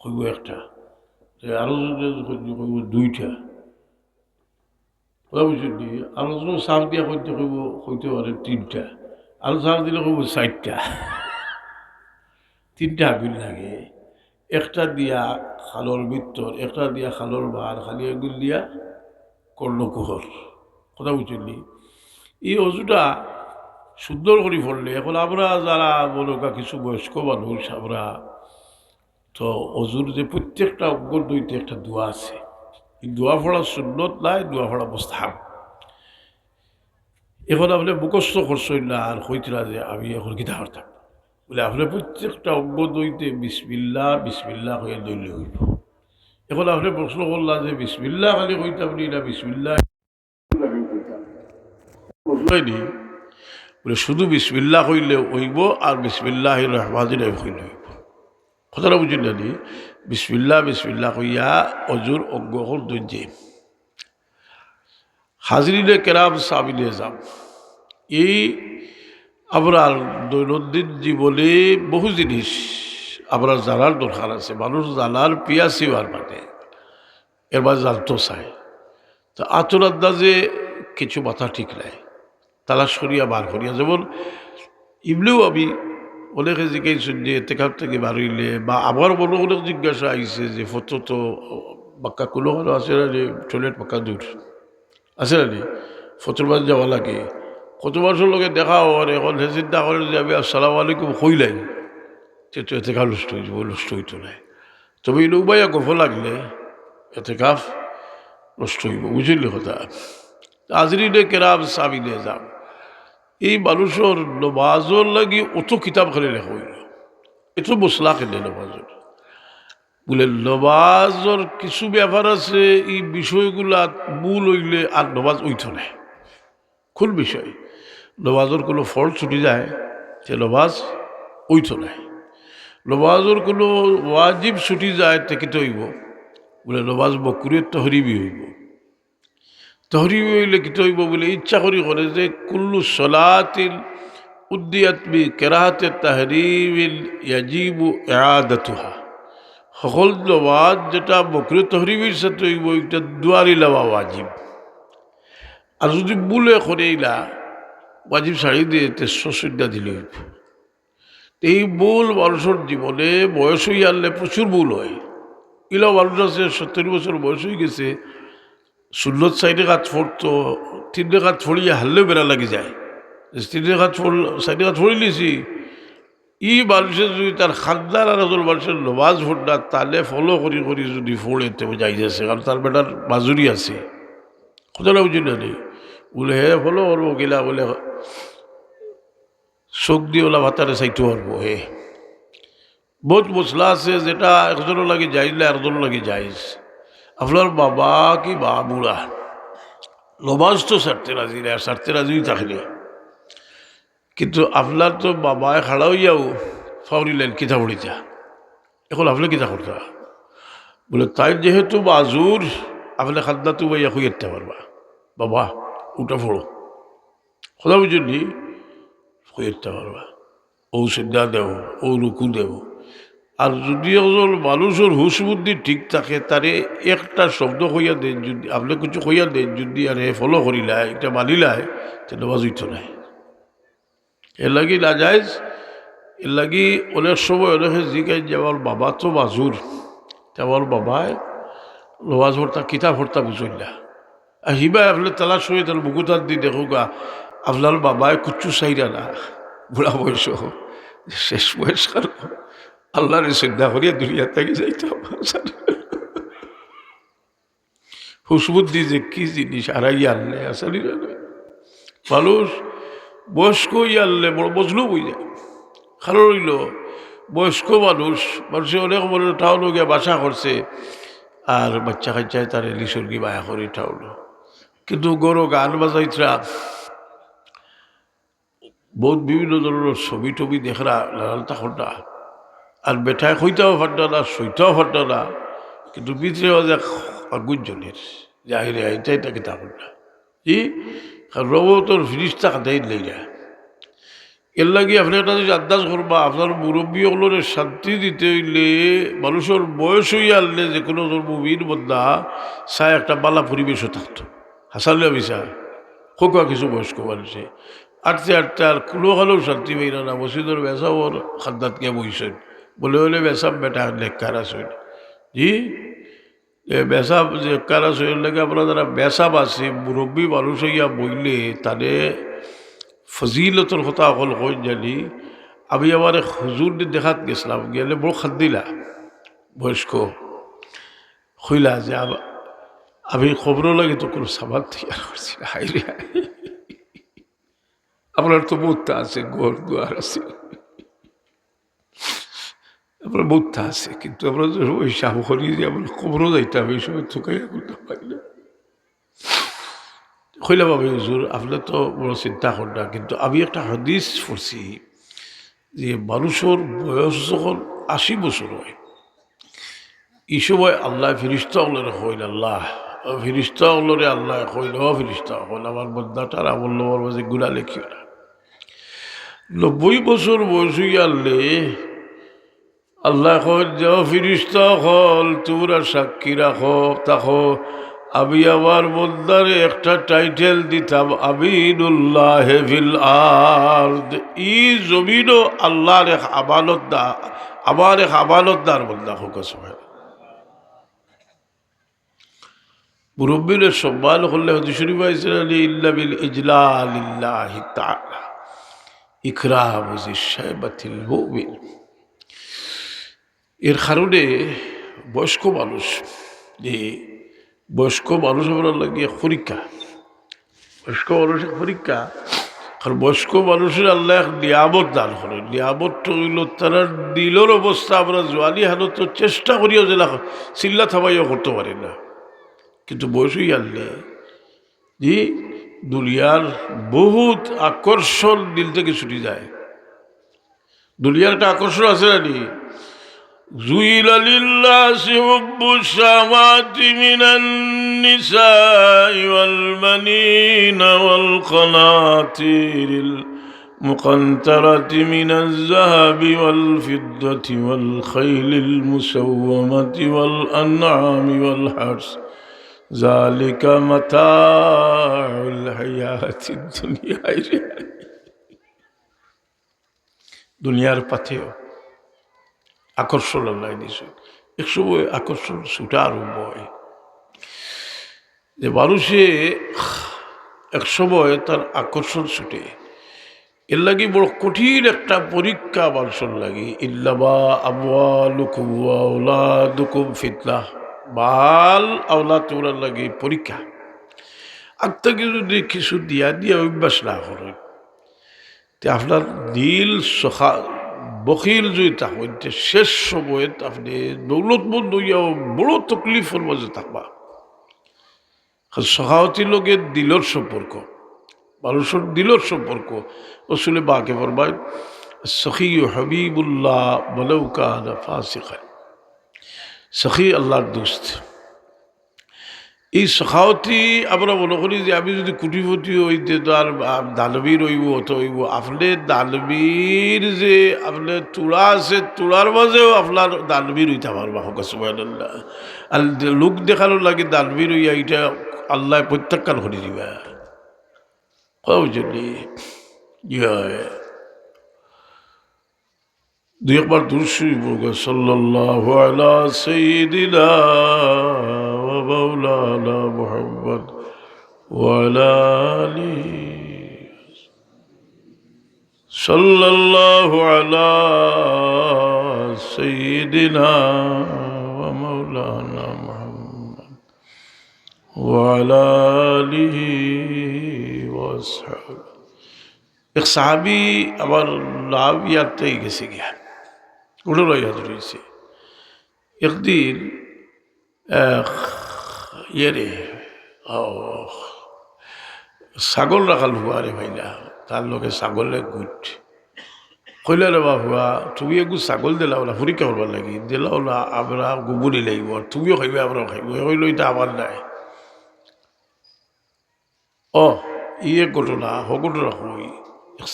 কইব একটা, আরো কইব দুইটা, কথা বুঝলি, আরো সার দিয়া করতে কইব হইতে পারে তিনটা, আরো সার দিলে কইব চারটা, তিনটা আগুন লাগে। একটা দিয়া খালর ভিতর, একটা দিয়া খালর বাহার, খালি আগুন দিয়া করলো কুহর কথা বুঝলি এই অজুটা সুন্দর করে পড়লে এখন আমরা যারা বলকা কিছু বয়স্ক মানুষ আমরা তো অজুর যে প্রত্যেকটা অঙ্গ দইতে একটা দোয়া আছে এই দোয়া পড়া সুন্নত নাই দোয়া পড়া মুস্তাহাব এখন আপনি মুখস্থ করছেন না আর হইতরা যে আমি এখন গীতা করতাম বলে আপনার প্রত্যেকটা অঙ্গ দইতে বিসমিল্লা বিসমিল্লা হয়ে দইলে হইব এখন আপনি প্রশ্ন করলাম যে বিসমিল্লা খালি কইতাম নি না বিসমিল্লা বুঝলাইনি বলে শুধু বিসমিল্লা কইলে হইব আর বিসমিল্লাহ রহমানির রহিম কইলে হইব কথাটা বুঝি না নি বিসমিল্লা বিসমিল্লা কইয়া অজুর অঙ্গ হল দইজে হাজরিনে কেরাম সাবিনে যাম এই আমরা দৈনন্দিন জীবনে বহু জিনিস আমরা জানার দরকার আছে মানুষ জানার পিয়াসি হওয়ার মানে এর মাঝে জানতো চায় তো আতর আন্দাজে কিছু মাথা ঠিক নাই তালাশ করিয়া বার করিয়া যেমন ইমলেও আমি অনেকে জিজ্ঞাসা যে এতেকার থেকে বার হইলে বা আমার মনে অনেক জিজ্ঞাসা আইছে যে ফটো তো পাক্কা কোনো আছে না যে টয়লেট পাক্কা দূর আছে না নি ফটোর মাঝে যাওয়া লাগে কত বছর লোকে দেখা হওয়ার এখন সে চিন্তা করে যে আমি আসসালামু আলাইকুম হইলাই তো এতে কাপ নষ্ট হয়ে যাবো নষ্ট হইতো নাই তবে এই নৌবাইয়া গফ লাগলে এতে কাপ নষ্ট হইব বুঝলি কথা আজরিনে কেরাম সাবিনে যাম এই মানুষের নমাজর লাগি অত কিতাব খালি লেখা হইল এত মশলা খেলে নমাজর বলে নমাজর কিছু ব্যাপার আছে এই বিষয়গুলা মূল হইলে আর নমাজ ওইত নাই কোন বিষয় নমাজর কোনো ফল ছুটি যায় সে নমাজ ওইত নাই নমাজর কোনো ওয়াজিব ছুটি যায় তেকিতে হইব বলে নমাজ বকুরের তহরিবি হইব তহরিবি হইলে কিতে হইব বলে ইচ্ছা করি করে যে কুল্লু সলাতিল উদ্দিয়াত বি কেরাহাতে তাহরিবিল ইয়াজিবু ইআদাতুহা সকল নমাজ যেটা বকুরে তহরিবির সাথে হইব এটা দুয়ারি লওয়া ওয়াজিব আর যদি বুলে করেইলা ওয়াজিব ছাড়ি দিয়ে 300 দিলে হইব এই ভুল মানুষের জীবনে বয়স হয়ে আনলে প্রচুর ভুল হয় ইলা মানুষ আছে 70 বছর বয়স হয়ে গেছে সুন্নত সাইডে কাজ ফোড়তো 3 রেখাত ফড়িয়ে হারলেও বেড়া লাগি যায় 3 রেখাত সাইডে কাজ ফড়ি লিছি ই মানুষের যদি তার খাদ্দার আর মানুষের নমাজ ফোড়া তাহলে ফলো করি করি যদি ফোড়ে তো যাই যাচ্ছে কারণ তার বেটার মাজুরি আছে কোথাও বুঝি না নেই বলে হে ফলো করবো গেলা বলে চোখ দিয়ে ওলা ভাতারে চাইতে পারবো হে বহুত মশলা আছে যেটা একজনও লাগে যাইলে আরেকজনও লাগে যাইস আপনার বাবা কি বা বুড়া নমাজ তো সারতে রাজি না সারতে রাজি থাকলে কিন্তু আপনার তো বাবায় খাড়া হইয়াও ফাউরিলেন কিতা পড়িতা এখন আপনি কিতা করতা বলে তাই যেহেতু বাজুর আপনি খাদ্দা তো বাইয়া খুঁজতে পারবা বাবা উঠা ফোড়ো কথা বুঝলি খুঁজতে পারবা ও সিদ্ধা দেব ও রুকু দেব আর যদি একজন মানুষের হুশ বুদ্ধি ঠিক থাকে তারে একটা শব্দ হইয়া দেন যদি আপনি কিছু হইয়া দেন যদি আর ফলো করিলায় এটা মানিলায় তাহলে বাজুইত নাই এর লাগি না যাইজ এর লাগি অনেক সময় অনেকে জিজ্ঞাসা যে আমার বাবা তো বাজুর আমার বাবায় নমাজ ভর্তা কিতাব ভর্তা বুঝল না আর হিবাই আপনার তালাশ হয়ে তার মুকুতার দিয়ে দেখো গা আপনার বাবায় কুচ্ছু চাইরা না বুড়া বয়স শেষ বয়সকার আল্লাহরে শ্রদ্ধা করিয়া দুনিয়া থেকে যাইতাম হুসবুদ্ধি যে কি জিনিস আড়াই আনলে আসলে মানুষ বয়স্ক আনলে বড় বজলু বই যায় কারণ রইল বয়স্ক মানুষের অনেক মনে টাউন গিয়া বাসা করছে আর বাচ্চা কাচ্চায় তার লিসর্গি বায়া করে টাউন কিন্তু গরো গান বাজাইতরা বহুত বিভিন্ন ধরনের ছবি টবি দেখরা লালতা খন্ডা আর বেঠায় হইতেও ফাটনা না সইতেও ফাটনা না কিন্তু ভিতরে আগুন জনের যে আহিরে এইটাই তাকে তাকুন না ই রবতর ফিরিস্তা কাটাই লইরা এর লাগে আপনি একটা যদি আন্দাজ করবা আপনার মুরব্বী হলের শান্তি দিতে হইলে মানুষের বয়স হইয়া আনলে যে কোনো মুভির বন্ধা চাই একটা বালা পরিবেশও থাকতো হাসালে বিশা খোকা কিছু বয়স্ক মানুষে আটতে আটতে আর কোনো হলেও শান্তি পাইল না মসজিদের বেসা ওর খাদ্দাত গিয়ে বইছেন বলে হলে বেসাম বেটা লেখার আসেন জি যে বেসাব যে কারা শরীর লাগে আপনারা যারা বেসাব আছে মুরব্বী মানুষ হইয়া বইলে তারে ফজিলতর কথা অকল কই জানি আমি আমার এক হুজুর দেখাত গেছিলাম গেলে বড় খাদ্দিলা বয়স্ক হইলা যে আমি খবরও লাগে তো কোনো সাবান তৈরি করছি না হাই রে হাই। আপনার তো বোধটা আছে ঘর দুয়ার আছে আপনার বোধটা আছে কিন্তু আমরা ওই সাহু করি যে আমরা খবরও যাইতাম এই সময় থুকাইয়া করতে পারি না কইলাম আমি হুজুর আপনি তো বড় চিন্তা করেন না কিন্তু আমি একটা হাদিস পড়ছি যে মানুষের বয়স যখন ৮০ বছর হয় এই সময় আল্লাহ ফিরিস্তা হলেন হইল আল্লাহ ফিরিস্তা হলরে আল্লাহ হইল ফিরিস্তা হল আমার বন্ধাটার আমল নম্বর মাঝে গুণা লেখিও না ৯০ বছর বয়স হয়ে আনলে আল্লাহ কল যাও ফিরিস্তা হল তোমরা সাক্ষী রাখো তাকো আমি আমার বন্দারে একটা টাইটেল দিতাম আমিনুল্লাহ ফিল আরদ ই জমিনও আল্লাহর এক আমানতদার আমার এক আমানতদার বন্দা হোক সময় মুরব্বীদের সম্মান করলে হদিস শরীফ আছে ইল্লা বিল ইজলালিল্লাহি তাআলা ইকরাম যিশাইবাতিল মুমিন এর কারণে বয়স্ক মানুষ যে বয়স্ক মানুষ আমরা লাগিয়ে পরীক্ষা বয়স্ক মানুষের পরীক্ষা কারণ বয়স্ক মানুষের আল্লাহ এক নিয়ামত দান করে নিয়ামতটা হইল তারা দিলের অবস্থা আমরা জোয়ালি হালত চেষ্টা করিও যে না চিল্লা থামাইও করতে পারি না কিন্তু বয়সই আনলে যে দুনিয়ার বহুত আকর্ষণ দিল থেকে ছুটি যায় দুনিয়ার একটা আকর্ষণ আছে না নি زُيِّنَ لِلنَّاسِ حُبُّ الشَّهَوَاتِ مِنَ النِّسَاءِ وَالْبَنِينَ وَالْقَنَاطِيرِ الْمُقَنطَرَةِ مِنَ الذَّهَبِ وَالْفِضَّةِ وَالْخَيْلِ الْمُسَوَّمَةِ وَالْأَنْعَامِ وَالْحَرْثِ ذَلِكَ مَتَاعُ الْحَيَاةِ الدُّنْيَا দুনিয়ার পাথেও আকর্ষণ আল্লাহ দিয়েছে এক সময় আকর্ষণ ছুটা আরম্ভ হয় যে মানুষে এক সময় তার আকর্ষণ ছুটে এর লাগি বড় কঠিন একটা পরীক্ষা মানুষের লাগি ইল্লামা আমওয়ালুকুম ওয়া আওলাদুকুম ফিতনা মাল আওলাদ তোমরার লাগি পরীক্ষা আত্মাকে যদি কিছু দিয়া দিয়া অভ্যাস না করে তে আপনার দিল সখা বখিল যদি থাকেন শেষ সময়ে আপনি দৌলতমন্দ হইয়াও বড় তকলিফের মাঝে থাকবা সহায়তির লোকের দিলর সম্পর্ক মানুষের দিলর সম্পর্ক রসুলে বাকে ফরমায় সখী হাবিবুল্লাহ বলৌকান ফাসিকা সখী আল্লাহর দোস্ত এই সখাওতি আমরা মনে করি যে আমি যদি কুটিপতি হইতে তো আর দানবীর হইব অত হইব আপনি দানবীর যে আপনার তুলা আছে তুলার মাঝেও আপনার দানবীর হইতে পারবা হোক সুবহানাল্লাহ আর লোক দেখানোর লাগে দানবীর হইয়া এটা আল্লাহ প্রত্যাখ্যান করে দিবা বুঝলি দুই একবার দুরশি সাল্লাল্লাহু আলা সাইয়্যিদিনা مولانا محمد وعلى آله صلى الله على سيدنا ومولانا محمد وعلى آله وصحبه এক সাহাবী আমার নাম ইয়াদটাই গেছে গিয়া ওটারও ইয়াদ রয়েছে একদিন ইয়ে ছাগল রাখাল হুয়া রে ভাইলা তার লোকে ছাগলে গুট কইলা রে বাবা তুমি একটু ছাগল দিলাও না পরীক্ষা করবার লাগি দিলাও না আমরা গুবুরি লাগিব তুমিও খাইবে আমরাও খাইব হইল এটা আমার নাই ইয়ে ঘটনা ঘটনা হই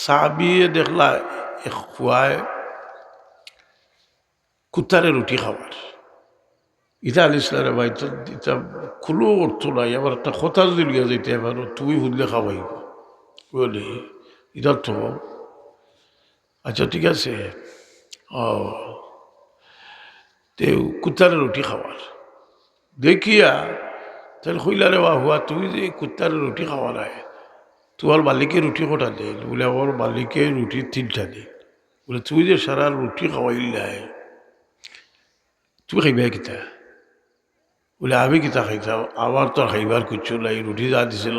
সাবিয়ে দেখলা এক খুয়ায় কুত্তারে রুটি খাবার ইটা আলিসলারে ভাই এটা কোনো অর্থ নাই আবার একটা কথা যদি লিয়া যাইতে এবার তুমি বুঝলে খাওয়াইব বলি এটা তো আচ্ছা ঠিক আছে তে কুত্তারে রুটি খাওয়ার দেখিয়া তাহলে কইলা রে বা হুয়া তুমি যে কুত্তার রুটি খাওয়া নাই তোমার মালিকে রুটি কটা দেন বলে আমার মালিকে রুটি 3টা দিন বলে তুই যে সারা রুটি খাওয়াইলাই তুমি খাইবে কিতা বলে আমি কিতা খাইতাম আমার তো খাইবার কিছু নাই রুটি যা দিছিল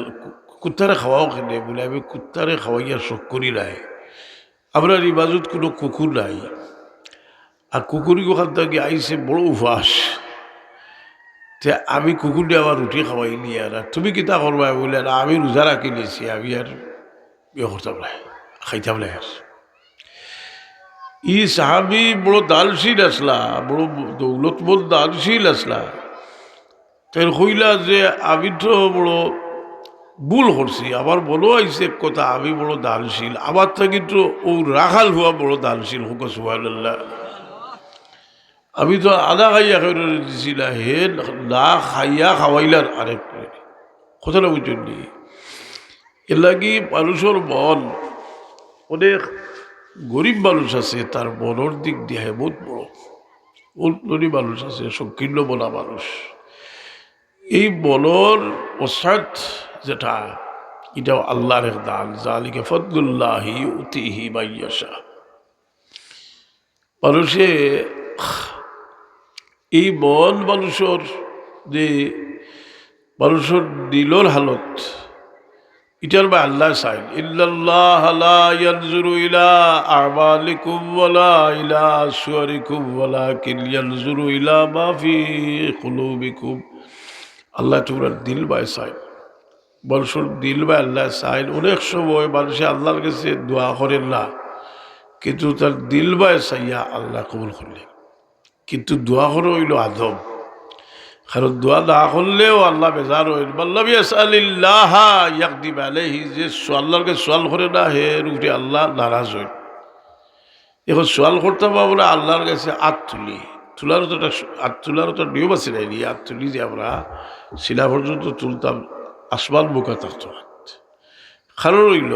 কুত্তারে খাওয়াও খেলে বলে আমি কুত্তারে খাওয়াইয়া শখ করি নাই আমরা এই বাজুত কোনো কুকুর নাই আর কুকুরি ওখান থেকে আইসে বড় উপাস যে আমি কুকুরটি আবার রুটি খাওয়াই নি আর তুমি কিতা করবা বলে না আমি রোজা রাখি নিয়েছি আমি আর ইয়ে করতাম না খাইতাম না আর ই সাহাবি বড় দানশীল আসলা বড় দৌলতমন্দ দানশীল আসলা তাই হইলা যে আমি তো বড় ভুল করছি আবার বলো আইসে কথা আমি বড় দানশীল আবার তো কিন্তু ও রাখাল হওয়া বড় দানশীল হোক সুবহানাল্লাহ আমি তো আধা খাইয়া খাই দিছিলা হে না খাইয়া খাওয়াইলার আরেক কথাটা বুঝলি এর লাগি মানুষের মন অনেক গরিব মানুষ আছে তার মনের দিক দিয়ে বহুত ধনী মানুষ আছে সংকীর্ণ বলা মানুষ এই মনের প্রসাদ যেটা এটাও আল্লাহর এক দান জালিকে ফদলুল্লাহি উতিহি মাইয়াশা মানুষে এই মন মানুষের যে মানুষের দিলর হালত এটার বা আল্লাহ চাইল ইল্লাল্লাহ লা ইয়ানজুরু ইলা আমালিকুম ওয়ালা ইলা আসওয়ারিকুম ওয়ালাকিন ইয়ানজুরু ইলা মা ফি কুলুবিকুম আল্লাহ তোমরা দিল বাই চাইল মানুষের দিল বাই আল্লাহ চাইল অনেক সময় মানুষে আল্লাহর কাছে দোয়া করেন না কিন্তু তার দিল বাই চাইয়া আল্লাহ কবুল করলেন কিন্তু দোয়া করে হইল আদম কারণ দোয়া না করলেও আল্লাহ বেজার হইল বললাম ইয়াসআলিল্লাহ ইয়াকদিম আলাইহি যে আল্লাহকে সোয়াল করে না হে রূপে আল্লাহ নারাজ হইল এখন সোয়াল করতে পারবো না আল্লাহর কাছে হাত তুলি তোলারও তো একটা হাত তোলারও তো নিয়ম আছে নাই হাত তুলি যে আমরা শিলা পর্যন্ত তুলতাম আসমান মুখা থাকতো হাত কারণ রইল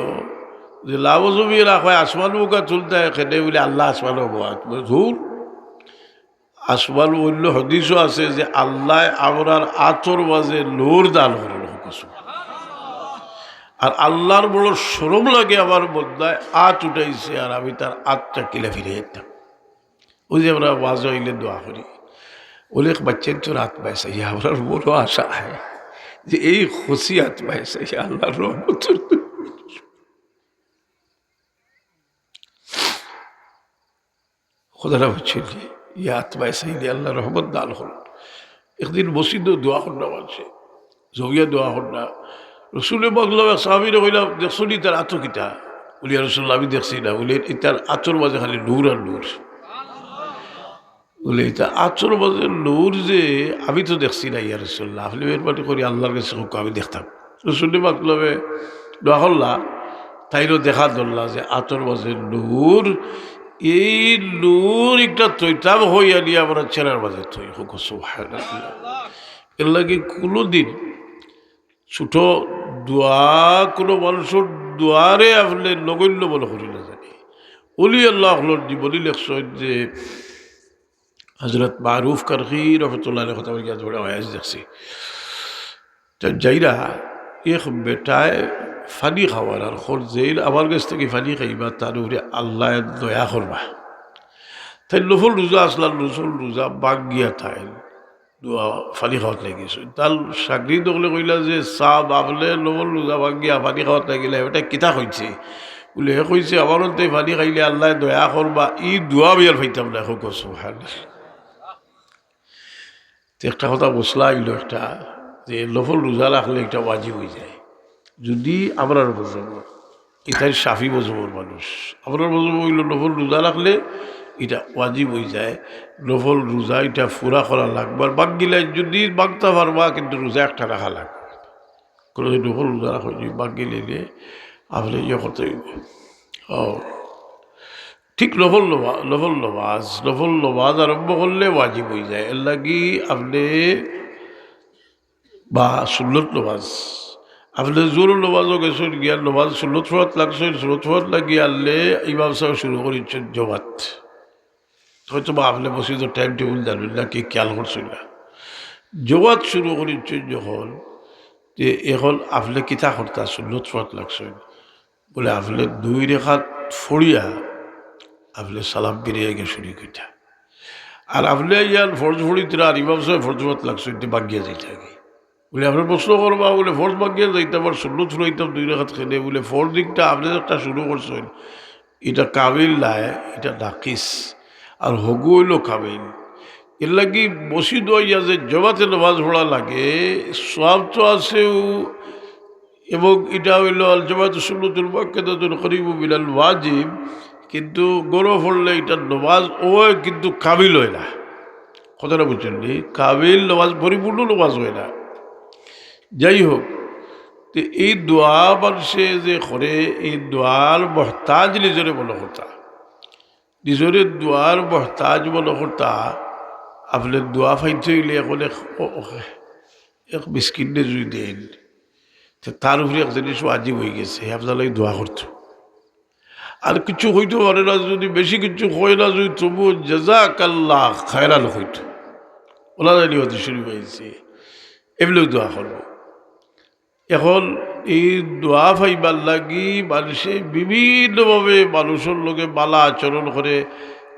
যে লাভ জমিয়ে রাখা হয় আসমান মুখা তুলতে খেতে বলে আল্লাহ আসমান হাত ধুর আসমান অন্য হদিসও আছে যে আল্লাহ আমরার আতর মাঝে লোর দান করেন আর আল্লাহর বড় সরম লাগে আমার বন্ধায় আত উঠাইছে আর আমি তার আতটা কিলে ফিরে যেতাম ওই যে আমরা ওয়াজ হইলে দোয়া করি অনেক বাচ্চার তো রাত পাইছে আমার বড় আশা হয় যে এই খুশি হাত পাইছে আল্লাহর রহমত খোদারা হচ্ছে ইয়ে আত্মায় সাইলে আল্লাহ রহমত দান হল একদিন মসজিদও দোয়া কর না বলছে জগিয়া দোয়া কর না রসুলের বাংলা সাহাবিরা কইলাম দেখছি তার আতকিতা বলিয়া রসুল আমি দেখছি না বলে তার আচর মাঝে খালি নূর আর নূর বলে এটা আচর মাঝে নূর যে আমি তো দেখছি না ইয়া রসুল্লাহ আপনি মেহরবানি করি আল্লাহর কাছে আমি দেখতাম রসুলের বাংলাবে দোয়া করলা তাইরও দেখা ধরলা যে আচর মাঝে নূর এই নূর একটা তৈতাম হইয়া নিয়ে আমরা চেনার মাঝে তৈ হোক এর লাগে কোনোদিন ছোট দোয়া কোনো মানুষের দোয়ারে আপনি নগণ্য মনে করি না জানি অলি আল্লাহ জীবনী লেখছেন যে হজরত মারুফ কারখি রহমতুল্লাহ কথা বলে ধরে হয়ে দেখছি যাইরা এক বেটায় ফানি খাওয়ার আর খোর জেল আমার কাছ থেকে ফানি খাইবা তার উপরে আল্লাহ দয়া করবা তাই নফল রোজা আসলাম নফল রোজা বাঘ গিয়া তাই ফানি খাওয়াত লাগিয়েছে তার চাকরি দখলে কইলা যে চাহ বাবলে নফল রোজা বাঘ গিয়া ফানি খাওয়াত লাগিলে এটা কিতা কইছে বলে হে কইছে আমার ফানি খাইলে আল্লাহ দয়া করবা ই দোয়া বিয়ার ফাইতাম না হোক একটা কথা বসলা আইল একটা যে নফল রোজা রাখলে একটা ওয়াজিব হয়ে যায় যদি আমরা বজব এটাই সাফি বজবর মানুষ আমরা বজব হইল নফল রোজা রাখলে এটা ওয়াজিব হয়ে যায় নফল রোজা এটা ফুরা করা লাগবে আর বাক গিলাই যদি বাগতে পারবা কিন্তু রোজা একটা রাখা লাগবে কোনো নফল রোজা রাখো যদি বাক গিলে আপনি ইয়ে করতে হইব ও ঠিক নফল নমাজ আরম্ভ করলে ওয়াজিব হয়ে যায় এর লাগি আপনি বা সুন্নত নমাজ আপনি জোর নমাজও গেছেন গিয়া নমাজ সুন্নত ফরত লাগছেন সুন্নত ফরত লাগিয়ে আনলে ইমাম সাহেব শুরু করেছেন জমাত হয়তো বা আপনি মসজিদের টাইম টেবিল জানবেন না কি খেয়াল করছেন না জবাত শুরু করেছেন যখন যে এখন আপনি কিতা করতা সুন্নত ফরত লাগছেন বলে আপনি দুই রেখাত ফড়িয়া আপনি সালাম বেরিয়ে গিয়ে শুরু কইতা আর আপনি ইয়ান ফরজ ফড়িতে আর ইমাম সাহেব ফরজ ফরত লাগছেন বাগিয়া যাইতে আগে বলে আপনার প্রশ্ন করবা বলে ফরজ বাগিয়া যাইতে আবার সুন্নত ফুরাইতাম দুই রেখাত খেলে বলে ফরজ দিকটা আপনি একটা শুরু করছেন এটা কাবিল নাই, এটা নাকিস আর হগু হইল কাবিল। এর লাগি বসি দইয়া যে জমাতে নামাজ পড়া লাগে সব তো আছেও, এবং এটা হইল আল জমাত সুন্নতুল মুআক্কাদাতুন করিবু বিলাল ওয়াজিব, কিন্তু গরো পড়লে এটা নামাজ ও কিন্তু কাবিল হয় না। কথাটা বুঝছেন নি? কাবিল নামাজ পরিপূর্ণ নামাজ হয় না। যাই হোক, তো এই দোয়া মানুষে যে করে এই দোয়ার মহতাজ নিজরে মনে হতা, নিজরে দোয়ার মহতাজ মনে হতা। আপনার দোয়া ফাইতে হইলে এখন এক মিসকিনে জুই দেন, তার উপরে এক জিনিস ওয়াজিব হয়ে গেছে, আপনার দোয়া করতো। আর কিছু হইতে পারে না, যদি বেশি কিছু হয় না যদি তবু জাযাকাল্লাহ খায়রান হইতো, ওলা জানি হতে শুরু হয়েছে, এগুলো দোয়া করবো। এখন এই দোয়া ফাইবার লাগি মানুষে বিভিন্নভাবে মানুষের লোকে বালা আচরণ করে।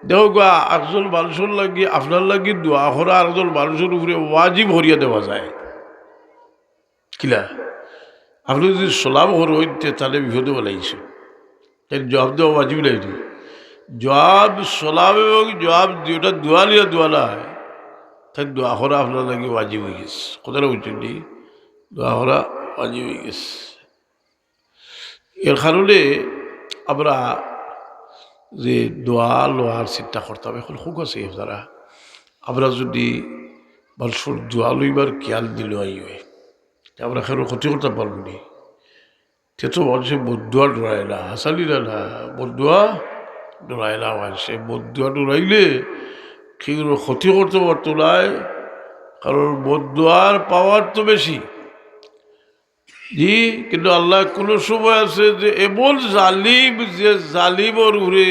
দেহ গা একজন মানুষের লাগি আপনার লাগি দোয়া করা আর একজন মানুষের উপরে ওয়াজিব হরিয়া দেওয়া যায় কিলা। আপনি যদি সালাম হর হইতে তাহলে বিপদে বলাইছে, তাই জবাব দেওয়া ওয়াজিব নাই। জবাব সালাম এবং জবাব দুটা দোয়া লিয়া দোয়া নাই, তাই দোয়া করা আপনার লাগি ওয়াজিব হয়ে গেছে। কথাটা বুঝছেন নি? দোয়া করা ওয়াজিব হয়ে গেছে। এর কারণে আমরা যে দোয়া লোয়ার চিন্তা করতাম, এখন খুব আছে তারা আমরা যদি মানুষের দোয়া লইবার খেয়াল দিল হয় আমরা কেন ক্ষতি করতে পারবো নি? সে তো মানুষে বদুয়া ডরায় না, হাসালিরা না, বদুয়া ডরায় না। মানুষে বদুয়া ডরাইলে কেউ ক্ষতি করতে পারতো না, কারণ বদুয়ার পাওয়ার তো বেশি। জি, কিন্তু আল্লাহ কোনো সময় আছে যে এমন জালিম, যে জালিমর উপরে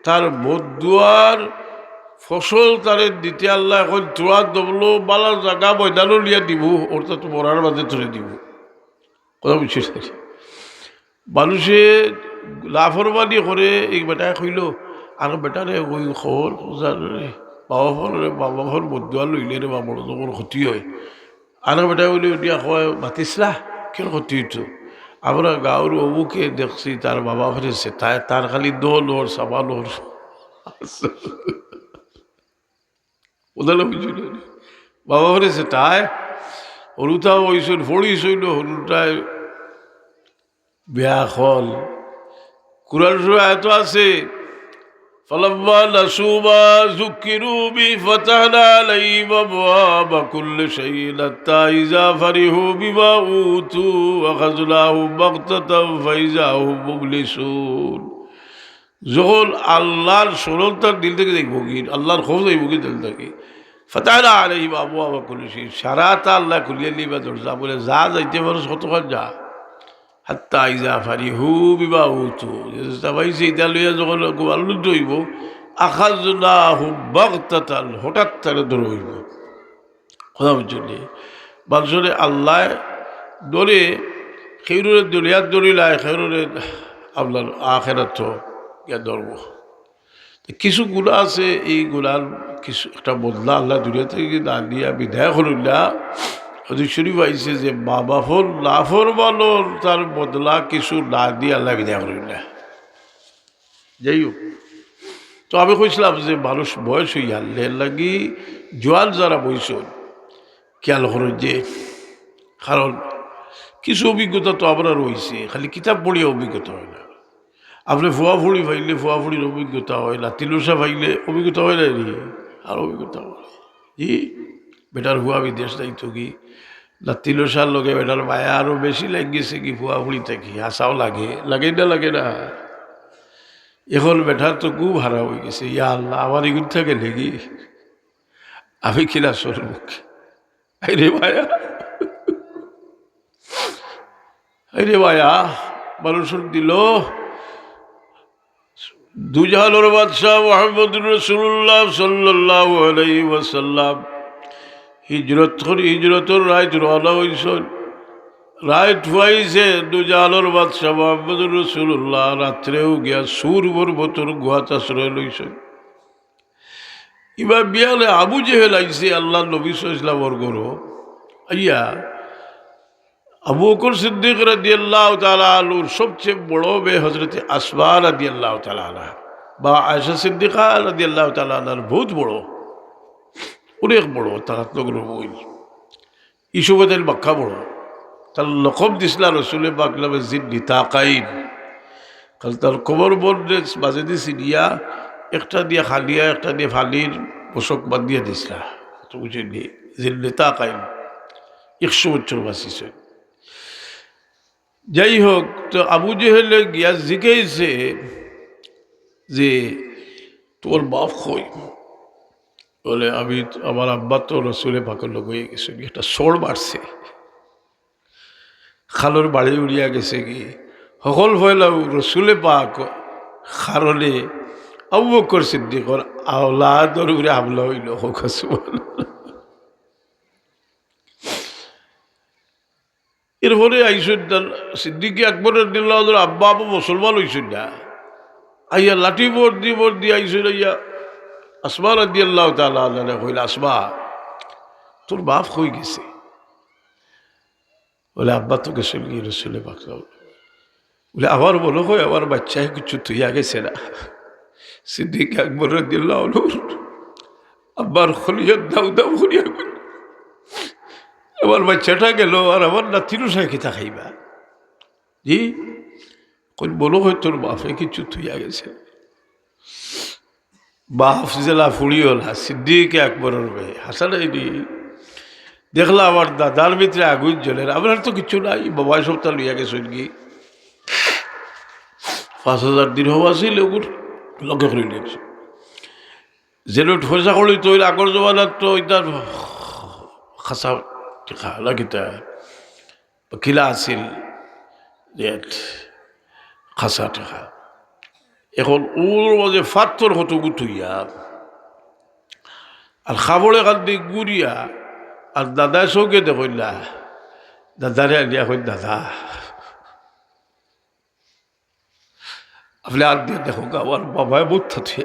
তার বদুয়ার ফসল তারে দিতে আল্লাহ এখন তোরা দবলো বালা জাগা ময়দানও লিয়া দিব, ওটা তো মরার মাঝে ধরে দিব। কথা বুঝছি? মানুষে লাফরমানি করে এই বেটায় কইল আর বেটারে ওই খবর বাবা ফোন বদুয়া লইলে রে বাবার যখন ক্ষতি হয়। আর বেটায় বলি ওটিয়া কয় মাতিসলা কেন ক্ষতি হইতো? আমরা গাঁর অবুকে দেখছি তার বাবা ফেরেছে, তার খালি দোল ওর সাবান ওর ওদের বুঝল বাবা ফেরেছে তাই হলুতাও হইছিল ফড়িছিল হলুটায় বেয়া হল। কুরআন সূরা এত আছে فلما نسوا ما ذكروا به فتحنا عليهم أبواب كل شيء حتى إذا فرحوا بما أوتوا أخذناهم بغتة فإذا هم مبلسون। যখন আল্লাহর সরলতার দিল থেকে দেখবো কি আল্লাহর খোঁজ দেখবো কি দিল থেকে ফাতাহনা আলাইহিম আবওয়াবা কুল্লি শাই, সারাটা আল্লাহ খুলিয়ে নিবা দরজা, বলে যা যাইতে পারো কতক্ষণ যা। হাত্তা ইজা ফারিহু বিমা উতু, পাইছে এটা লইয়া যখন আনন্দ হইব আখাযনাহুম বাগতাতান, হঠাৎ তারা ধরে হইব। কথা বুঝছেন? মানুষরে আল্লাহ ধরে খেউরে দুনিয়ার ধরিলায় খেউরে আপনার আখেরাত ইয়া ধরব। কিছু গুণা আছে, এই গুণার কিছু একটা বদলা আল্লাহ দুনিয়া থেকে না দিয়া বিদায় করুল্লাহ। হদিস শরীফ আইছে যে মা বাপর নাফরমানোর তার বদলা কিছু না দিয়ে আল্লাহ বিদায় করুল্লাহ। যাই হোক, তো আমি কইছিলাম যে মানুষ বয়স হইয়া লের লাগি জোয়ান যারা বয়স খেয়াল করেন যে, কারণ কিছু অভিজ্ঞতা তো আমরা রয়েছে, খালি কিতাব পড়িয়া অভিজ্ঞতা হয় না। আপনি ফুয়া ফুড়ি ফাইলে ফুয়া ফুড়ির অভিজ্ঞতা হয় না, তিলসা ফাইলে অভিজ্ঞতা হয় না, আর অভিজ্ঞতা হয়। জি, বেটার ফুয়া বিদেশ যাইতো কি না, তিলসার লগে বেটার মায়া আরো বেশি লাগিয়েছে কি ফুয়া ফুড়ি থাকি, আশাও লাগে, লাগে না লাগে না। এখন বেটার তো খুব হারা হয়ে গেছে। ইয়া আল্লাহ, আমার এগুলো থাকে লেগি আমি কিনা সরমুখ রে মায়া, রে মায়া মানুষের দিল। দুজাহানের বাদশাহ মুহাম্মদুর রাসূলুল্লাহ সাল্লাল্লাহু আলাইহি ওয়াসাল্লাম হিজরতর রায় রওনা হয়েছেন। রায় ঠুয়াইছে দুজালোর বাদশাহ মোহাম্মদুর রসুল্লাহ। রাত্রেও গিয়া সুর পর্বতর গুহাত আশ্রয় লইছেন। এবার বিয়ালে আবু জেহেল আইছে আল্লাহ নবী ইসলামর গরো আইয়া আবু বকর সিদ্দিক রাদিয়াল্লাহু তাআলা আনহুর সবচেয়ে বড় মেয়ে হযরতে আসমা রাদিয়াল্লাহু তাআলা আনহা বা আয়েশা সিদ্দিকা রাদিয়াল্লাহু তাআলা আনহার বহুত বড়, অনেক বড়। তার নগর বই ইসুবতের বাক্কা বড়। তার লকব দিছিলা রসুলে পাক নামে জিন্নি তাকাইন। কাল তার কবর বন্ধে বাজে দিছি দিয়া একটা দিয়ে খালিয়া একটা দিয়ে ফালির পোশক বান্ধিয়া দিছিলা, তো বুঝিনি জিন্নি তাকাইন 100 বছর বাঁচিছে। যাই হোক, তো আবু জেহেলে গিয়া জিজ্ঞাসে যে তোর বাপ কই? বলে আমি আমার আব্বা তো রসুলে পাকের লোক হয়ে গেছে, একটা সর মারছে, খালোর বাড়ি উড়িয়া গেছে কি সকল ফয়লাও রসুলে পাক কারণে আবু বকর সিদ্দিকর আওলাদর উপরে হামলা হইল। এরপরে আইসুন সিদ্দিক আকবরের দিল্লাহর আব্বা আবু মুসলমান হইসুন না, আইয়া লাঠি বর্দি আইসুন। আইয়া আসমা রাদিয়াল্লাহু তাআলা আনহা কইল, আসমা তোর বাপ হয়ে গেছে? বলে আব্বা তো গেছিল কি রসুলে পাক। বলে আবার বলো হয় আমার বাচ্চায় কিছু তুইয়া গেছে না? সিদ্দিক আকবর রাদিয়াল্লাহু আনহু আব্বার খলিয়ত দাউ দাউ করিয়া কইল, আমার বাচ্চাটা গেল আর আমার নাতিরও সাইকিতা খাইবা? জি কই বলো হয় তোর বাপে কিছু তুইয়া গেছে? বাপ জেলা ফুড়িওলা সিদ্দিক আকবরের মেয়ে হাসান দেখলা আমার দাদার ভিতরে আগুন জ্বলের, আপনার তো কিছু নাই, বাবা সপ্তাহ লইয়া গেছেন কি 5000 দিন হওয়া ছিল লগে করে নিয়েছে। যেন পয়সা করলি তো আগর জমানার তো ওইটার খাসা টেকা লাগিতা কিলা আছিল যে খাসা টেকা। এখন ওর মাঝে ফাত্তর হতো গুতুইয়া আর খাবড়ে কান্দি গুড়িয়া আর দাদা চৌকে দেখলা দাদারে আনিয়া কই, দাদা আপনি আর দিয়ে দেখো আমার বাবায় বহুত থাকে।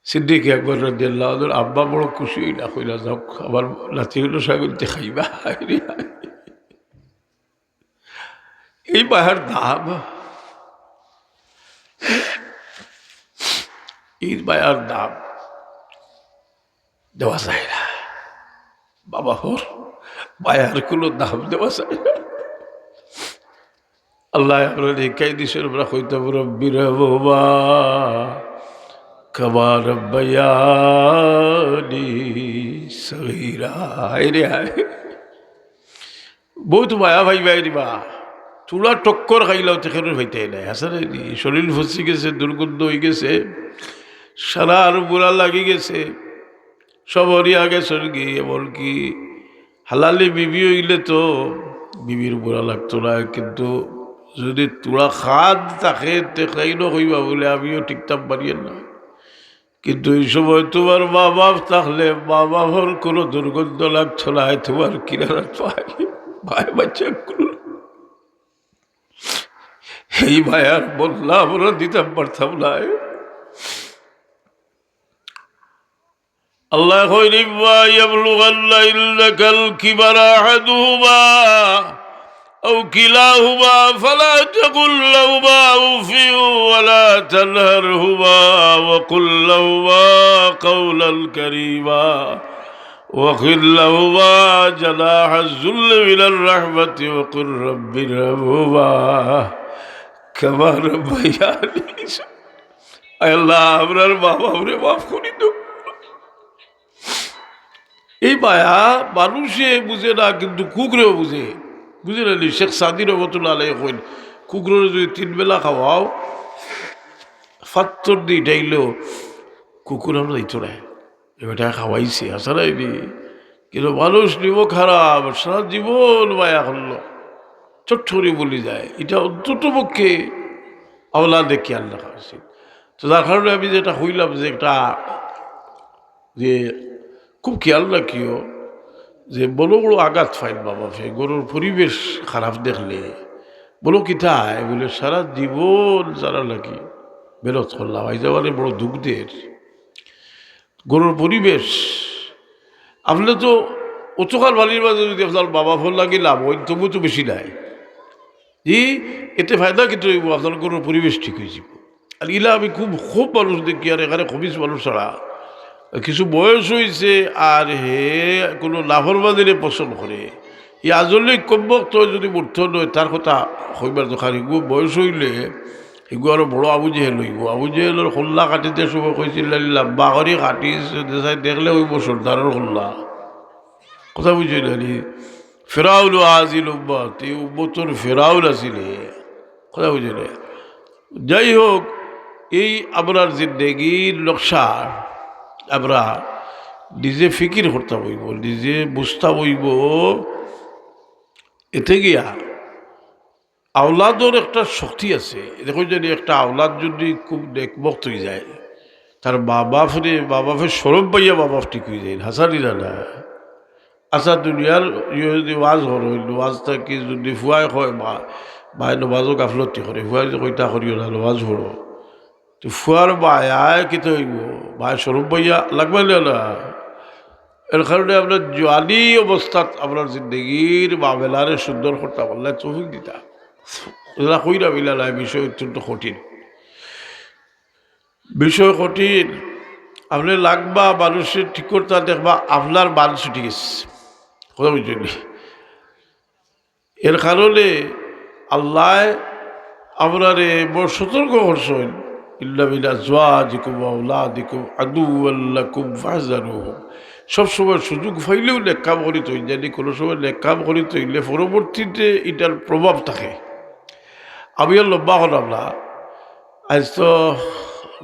সিদ্দিক আকবর রাদিয়াল্লাহু আনহু আব্বা বড় খুশি হইলা, কইলা যাক আমার নাতি হইল সাগরিতে খাইবা। এই বাহার দাম, এই বায়ার দাম দেওয়া যায় না বাবা, হর বায়ার কোনো দাম দেওয়া যায় না। আল্লাহ আপনার একাই দিশের আমরা কইতে রব্বির বাবা কামা রব্বায়ানি সগীরা। রে বহুত মায়া ভাই দিবা, চুলা টক্কর খাইলাও তেখের ভাইতে নাই। আসলে শরীর ফসি গেছে, দুর্গন্ধ হয়ে গেছে, সারা আর বুড়া লাগি গেছে, সবরই আগে স্বর্গী। এমনকি হালালি বিবি হইলে তো বিবির বুড়া লাগতো না, কিন্তু যদি তোরা খাদ তাকে তেখাইনো হইবা বলে আমিও ঠিকঠাক পারিয়ে না। কিন্তু এই সময় তোমার মা বাপ থাকলে মা বাবার কোনো দুর্গন্ধ লাগতো না, তোমার কিনারা পাই ভাই বাচ্চা এই ভাইয়ার বললা আমরা দিতাম পারতাম না। আল্লাহ কইবা ইয়াবলুগান্না ইন্নাকাল কিবারা আহাদুহুমা আও কিলাহুমা ফালা তাকুল লাহুমা উফিন ওয়ালা তানহারহুমা ওয়া কুল লাহুমা কাওলান কারীমা ওয়াখিল লাহুমা জানাহা যুল্লি মিনার রাহমাতি ওয়া কুর রাব্বিরহামহুমা কামা রাব্বায়ানি। আল্লাহ আপনার বাবা আপনি মাফ করে দাও। এই মায়া মানুষে বুঝে না, কিন্তু কুকুরেও বুঝে, বুঝে না? শেখ সাদি রহমতুল্লাহ আলাইহি কইন কুকুরের যদি 3 বেলা খাওয়াও ফাত্তর দিয়ে ডাইলেও কুকুর আমরা দিত না, এটা খাওয়াইছে আসলে। কিন্তু মানুষ নিব খারাপ, সারা জীবন মায়া করলো, চট করে বলি যায়। এটা অন্তত পক্ষে আওলা দেখি আল্লাহ খাওয়াইছে। তো যার কারণে আমি যেটা হইলাম যে একটা যে খুব খেয়াল রাখিও যে বড় বড় আঘাত ফাইন বাবা ফে গরুর পরিবেশ খারাপ দেখলে বলো কিতায় বলে সারা জীবন যারা লাগি বেরোত করলাম এই যাওয়ারে বড় দুঃখদের গরুর পরিবেশ আপনি তো অতকাল বালির মাঝে যদি আপনার বাবা ফোন লাগে লাভ ওই তবু তো বেশি নাই জি এতে ফায়দা কিন্তু আপনার গরুর পরিবেশ ঠিক হয়ে যাব আর ইলা আমি খুব খুব মানুষ দেখি আর এখানে খবিস মানুষ ছাড়া কিছু বয়স হয়েছে আর হে কোনো লাভরবাদিরে পছন্দ করে ই আজলে কম্বক তো যদি মূর্ত নয় তার কথা হইবার দোকান এগু বয়স হইলে এগু আরো বড় আবু জেহেল হইব আবু জেহেলের খোল্লা কাটিতে সব কইছিল লাম্বা করে কাটি দেখলে হইব সর্দারের খোল্লা কথা বুঝিল ফেরাউল আজিল উম্মত এই উম্মতর ফেরাউল আসিলে কথা বুঝিলে যাই হোক এই আপনার জিন্দেগির নকশা আমরা নিজে ফিকির করতে বইব নিজে বুঝতে বইব এতে গিয়া আওলাদর একটা শক্তি আছে দেখো যদি একটা আওলাদ যদি খুব নেকবক্ত হয়ে যায় তার বাবা ফের সরব পাইয়া বাবা ঠিক হয়ে যায় হাসানি না আচ্ছা দুনিয়ার যদি ওয়াজ হইল ওয়াজ থাকি যদি ফুয়াই হয় বাই নবাজও গাফলতি করে ফুয়াই যে কইতা করিও না নবাজ হড়ো তো ফুয়ার বায়ায় কিতে হইব ভাই স্বরূপ ভাইয়া লাগবে না এর কারণে আপনার জোয়ানি অবস্থাত আপনার জিন্দগির বেলারে সুন্দর করতে পারলে চৌফিক দিতা এরা কইরা মিলা নাই বিষয় অত্যন্ত কঠিন বিষয় কঠিন আপনি লাগবা মানুষের ঠিক করতে দেখবা আপনার মানুষ ঠিক আছে কথা বুঝলি এর কারণে আল্লাহ আপনারে বড় সতর্ক করছেন সবসময় সুযোগ পাইলেও লেখাম করি তৈরি জানি কোনো সময় লেখাম করি তৈলে পরবর্তীতে এটার প্রভাব থাকে আমি আর লম্বা হলাম না আজ তো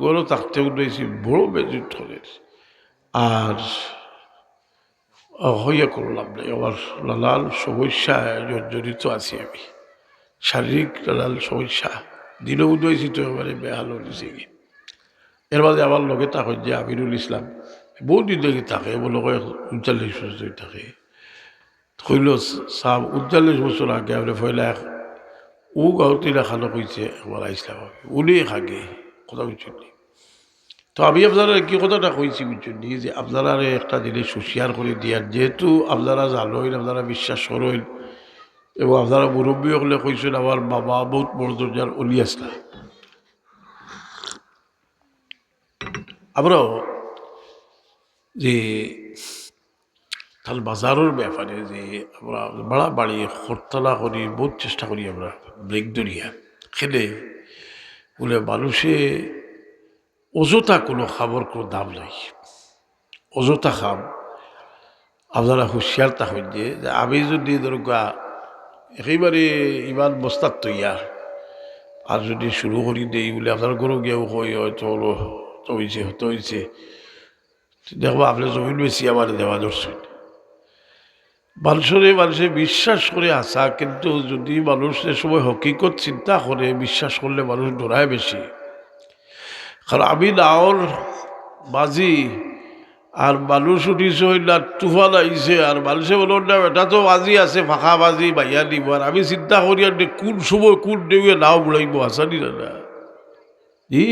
গরু থাকতে উঠেছি বড় বেজুট ধরের আর হইয়া করলাম না আমার নানান সমস্যায় জর্জরিত আছি আমি শারীরিক নানান সমস্যা দিনও উঠেছি তো এবারে বেহাল হয়েছে কি এর মাঝে আমার লগে থাকে যে আমিরুল ইসলাম বহু দিন দেখি থাকে মনে হয় 39 বছর থাকে কইল সাহ 39 বছর আগে আপনি ফয়লা ও গাঁৱতী খানো কইছে আমার ইসলাম উনি খাগে কথা বুঝছেন তো আমি আপনারা কি কথাটা কইছি বুঝছেন যে আপনারা একটা জিনিস হুঁশিয়ার করে দিয়ার যেহেতু আপনারা জানোইন আপনারা বিশ্বাস করেন এবং আপনারা মুরব্বী হলে কইছেন আমার বাবা বহুত বড় দরজার অলি আসলা আমরাও যে তাহলে বাজারের ব্যাপারে যে আমরা বাড়াবাড়ি হরতলা করি বহুত চেষ্টা করি আমরা ব্রেক দরিয়া খেলে বলে মানুষে অযথা কোনো খাবার কোনো দাম নাই অযথা খাম আপনারা হুঁশিয়ার থাকেন যে আমি যদি দরকা একেবারে ইমান বস্তার তৈয়ার আর যদি শুরু করি দেই বলে আপনার গরু গিয়েও কই হয়তো হলো তো হয়েছে দেখবো আপনার জমিন বেশি আমার দেওয়া দর্শন মানুষে বিশ্বাস করে আসা কিন্তু যদি মানুষ এ সময় হকিকত চিন্তা করে বিশ্বাস করলে মানুষ ডরায় বেশি কারণ আমি নাওর বাজি আর মানুষ উঠিছে না তুফান আইছে আর মানুষে বলল না এটা তো বাজি আছে ফাঁকা বাজি বাইয়া দিব আর আমি চিন্তা করি আর কোন সময় কোন দেউয়ে নাও বুড়াইব আসানি না জি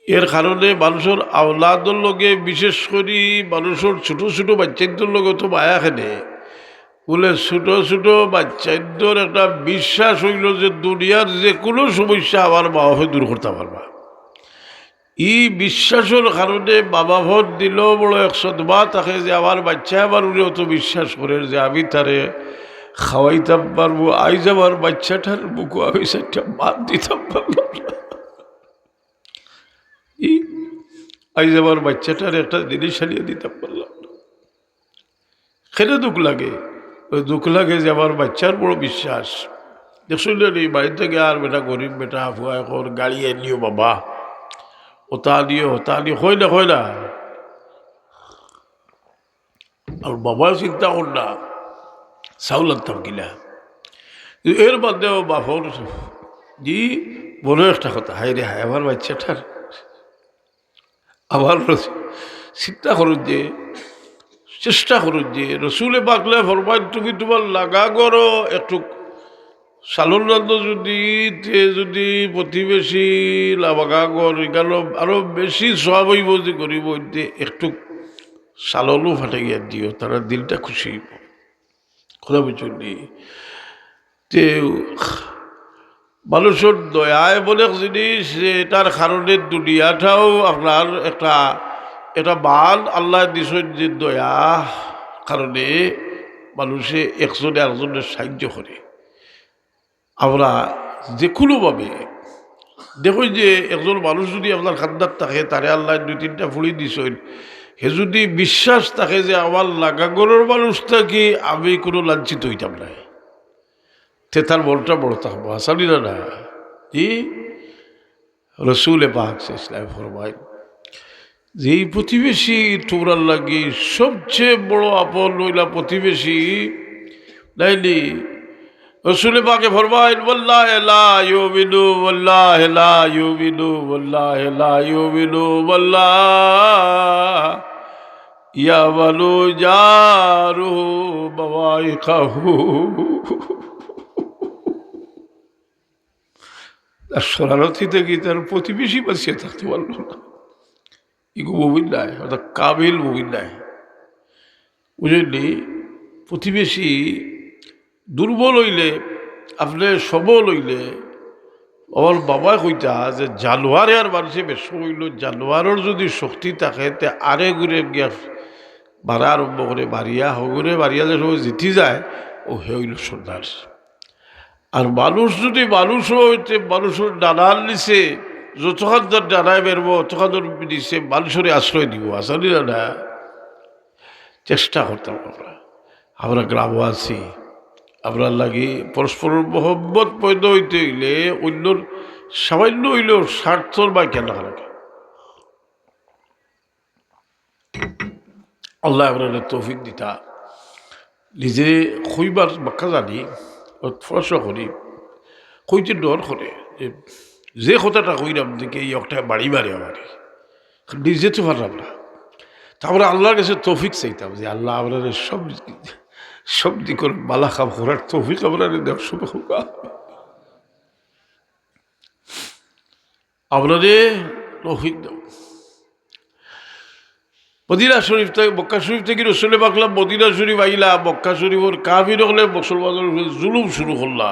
এর কারণে মানুষের আওলাদর লগে বিশেষ করে মানুষের ছোট ছোট বাচ্চাদের লগে তো মায়া খেলে বলে ছোট ছোট বাচ্চাদের একটা বিশ্বাস হইল যে দুনিয়ার যে কোনো সমস্যা আমার বাবাকে দূর করতে পারবা এই বিশ্বাসের কারণে বাবা ভোট দিলেও বড় 100 থাকে যে আমার বাচ্চা আমার উনি অত বিশ্বাস করে যে আমি তারে খাওয়াইতাম পারবো আইজ আমার বাচ্চাটার বুকু আমি সেটা বাদ দিতাম পারলাম না আইজ আমার বাচ্চাটার একটা জিনিস হারিয়ে দিতাম পারলাম না খেলে দুঃখ লাগে ওই দুঃখ লাগে যে আমার বাচ্চার বড় বিশ্বাস দেখছিল এই বাড়ি থেকে আর বেটা গরিব বেটা ফুয়া কর গাড়ি এনিও বাবা ওতা নিয়ে হয় না আর বাবা চিন্তা কর না চাউল আনতাম কিনা এর বাদেও বাপর জি বড় একটা কথা, হায় রে হায় আমার বাচ্চাটার আবার চিন্তা করুন যে, চেষ্টা করুন যে রসুলে পাকলে ফরমাইন তুমি তোমার লাগা করো একটু সালন রান্ধ যদি প্রতিবেশী লাগাগর গর এখানে আরো বেশি সব হইব যে করিব একটু সালনও ফাটে গিয়ে দিও, তারা দিলটা খুশি হইব। কথা বুঝলি তে মানুষের দয়ায় বলে জিনিস যে এটার কারণে দুনিয়াটাও আপনার একটা বাল আল্লাহ দিছেন যে দয়া কারণে মানুষে একজনে একজনের সাহায্য করে। আমরা যে কোনোভাবে দেখুন যে একজন মানুষ যদি আপনার খাদ্যার থাকে তারে আল্লাহ 2-3টা ফুড়ি দিছেন, হে যদি বিশ্বাস থাকে যে আমার লাগাগরের মানুষটা কি আমি কোনো লাঞ্ছিত হইতাম না, তে তার মনটা বড় থাকবো। আসানি না ই রসুলে পাক ইসলাম ফরমায় যে এই প্রতিবেশী তোমরার লাগি সবচেয়ে বড় আপন হইলা প্রতিবেশী নাইলি। রসুলে পাকে ফরমায় ওয়াল্লাহি লা ইউমিনু ওয়াল্লাহি লা ইউমিনু ওয়াল্লাহি লা ইউমিনু ওয়াল্লাহি ইয়ামালু জারুহু বাওয়াইকাহু। তার শরণার্থী থেকে তার প্রতিবেশী বাঁচিয়ে থাকতে পারল না। ইগো মুমিন নাই, অর্থাৎ কাবিল মুমিন নাই। বুঝলি প্রতিবেশী দুর্বল হইলে আপনি সবল হইলে আমার বাবা কইতা যে জানোয়ারে আর মানুষে বেশ হইল, জানোয়ারের যদি শক্তি থাকে তে আরে ঘুরে গিয়া বাড়া আরম্ভ করে বাড়িয়া হগুরে বাড়িয়া যে সব জিতি যায় ও হইল সর্দার। আর মানুষ যদি মানুষ হইতে মানুষের ডানার নিচে যতক্ষণ তার ডানায় বেরব ততক্ষণ নিচে মানুষের আশ্রয় দিব। আসলে না চেষ্টা করতাম আমরা গ্রামবাসী, আমরা লাগি পরস্পরের মহব্বত পয়দা হইতে হইলে অন্যর সামান্য হইলেও স্বার্থর বা কেন লাগে আল্লাহ আমরা তৌফিক দিতা। নিজে কইবার বাক্কা জানি ফরসা করি কইতে ডর করে যে কথাটা কইরাম দিকে এই একটা বাড়ি মারে আমার নিজে তো পারলাম না। তারপরে আল্লাহর কাছে তৌফিক চাইতাম যে আল্লাহ আমরা সব দিকের বালা খাম করার তৌফিক আমরা দেওয়ার সময় হোকা আপনাদের তৌফিক দাও। মদিনা শরীফ থেকে মক্কা শরীফ থেকে রসুলে পাকলাম মদিনা শরীফ আইলা, মক্কা শরীফের কাফির হলে মুসলমানের জুলুম শুরু করলা।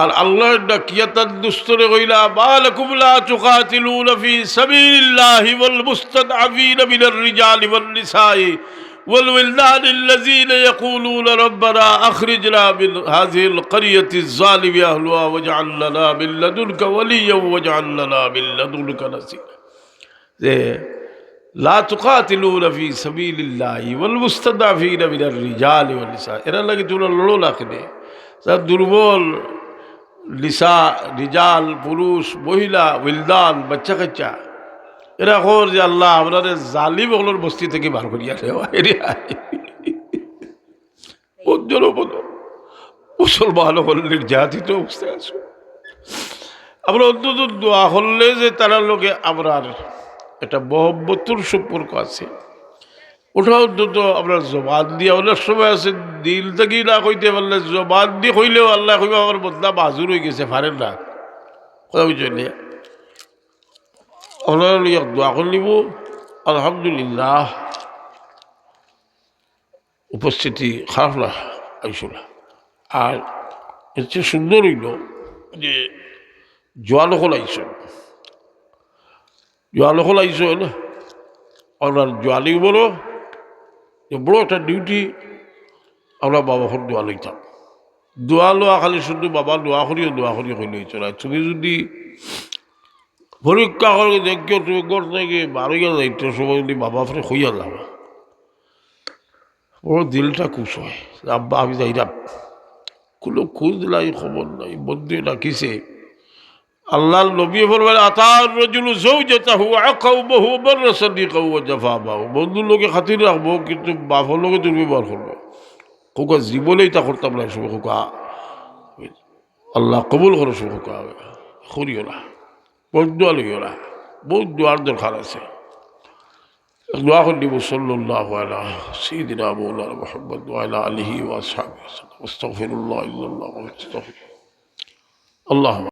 আর আল্লাহ ডাকিয়াতান দুস্তরে কইলা মা লাকুম লা তুকাতিলুনা ফি সাবিলিল্লাহি ওয়াল মুস্তাদআফিনা মিনার রিজালি ওয়ান নিসাই ওয়াল ওয়িলদান আল্লাযীনা ইয়াকুলুনা রাব্বানা আখরিজনা মিন হাযিহিল ক্বরিয়াতিজ যালিমি আহলুহা ওয়াজআল লানা মিন লাদুনকা ওয়ালিয়্যান ওয়াজআল লানা মিন লাদুনকা নাসীরা। যে লা তুকাতিলুনা ফি সাবিলিল্লাহি ওয়াল মুস্তাদআফিনা মিনার রিজালি ওয়ান নিসা, এরা লাগে তোমরা লড়ো না কেন? যারা দুর্বল লিসা রিজাল পুরুষ মহিলা উইলদান বাচ্চা কাচ্চা এরা খবর যে আল্লাহ আপনাদের জালিম ওগুলোর বস্তি থেকে বার করিয়া দেওয়া মুসলমান হলের জাতিত অবস্থায় আছো। আমরা অন্তত দোয়া করলে যে তারা লোকে আমরার একটা মহব্বতুর সম্পর্ক আছে, ওটা অন্তত আপনার জবান দিয়ে অনেক সময় আছে দিল থেকে না কইতে পারলে জবান দিয়ে কইলেও আল্লাহ কইবা আমার বদলা বাজুর হয়ে গেছে পারেন না। কথা বুঝলেন আপনার দোয়া করে নিব। আলহামদুলিল্লাহ উপস্থিতি খারাপ না আইসল। আর এর চেয়ে সুন্দর হইল যে জোয়ালকল আইসল, জোয়ালকল আইসল আপনার জোয়ালি বলো বড় একটা ডিউটি। আমরা বাবাখন দোয়া লইতাম, দোয়া লোয়া খালি শুধু বাবা দোয়া করিও কইলে চলা। তুমি যদি পরীক্ষা করে দেখিও তুমি ঘর থেকে বারোইয়া যাইতে সময় যদি বাবা ফেরে হইয়া যাবা বড় দিলটা খুশ হয়। আব্বা আমি যাইরাম, কোনো খোঁজ নাই খবর নাই, বন্ধু ডাকিছে। আল্লাহ নবী বলবেন আতার রাজুলু যাওজাতাহু আকাউবাহু বারসাদিকাহু ওয়া জাফাবাহু, বন্ধুর লোকে খাতির রাখবো কিন্তু বাপর লোকে দুর্ব্যবহার করবো। কোকা জীবনেই তা করতাম না, সময় কোকা আল্লাহ কবুল করো সময় কোকা হবে। করিও না, বহুত দোয়া লইও না, বহুত দোয়ার দরকার আছে। দোয়া করে দিব সাল্লাল্লাহু আলা সাইয়্যিদিনা মাওলানা মুহাম্মদ ওয়া আলা আলিহি ওয়া আসহাবিহি আস্তাগফিরুল্লাহ ইল্লাল্লাহ ওয়া আস্তাগফিরুল্লাহ। আল্লাহ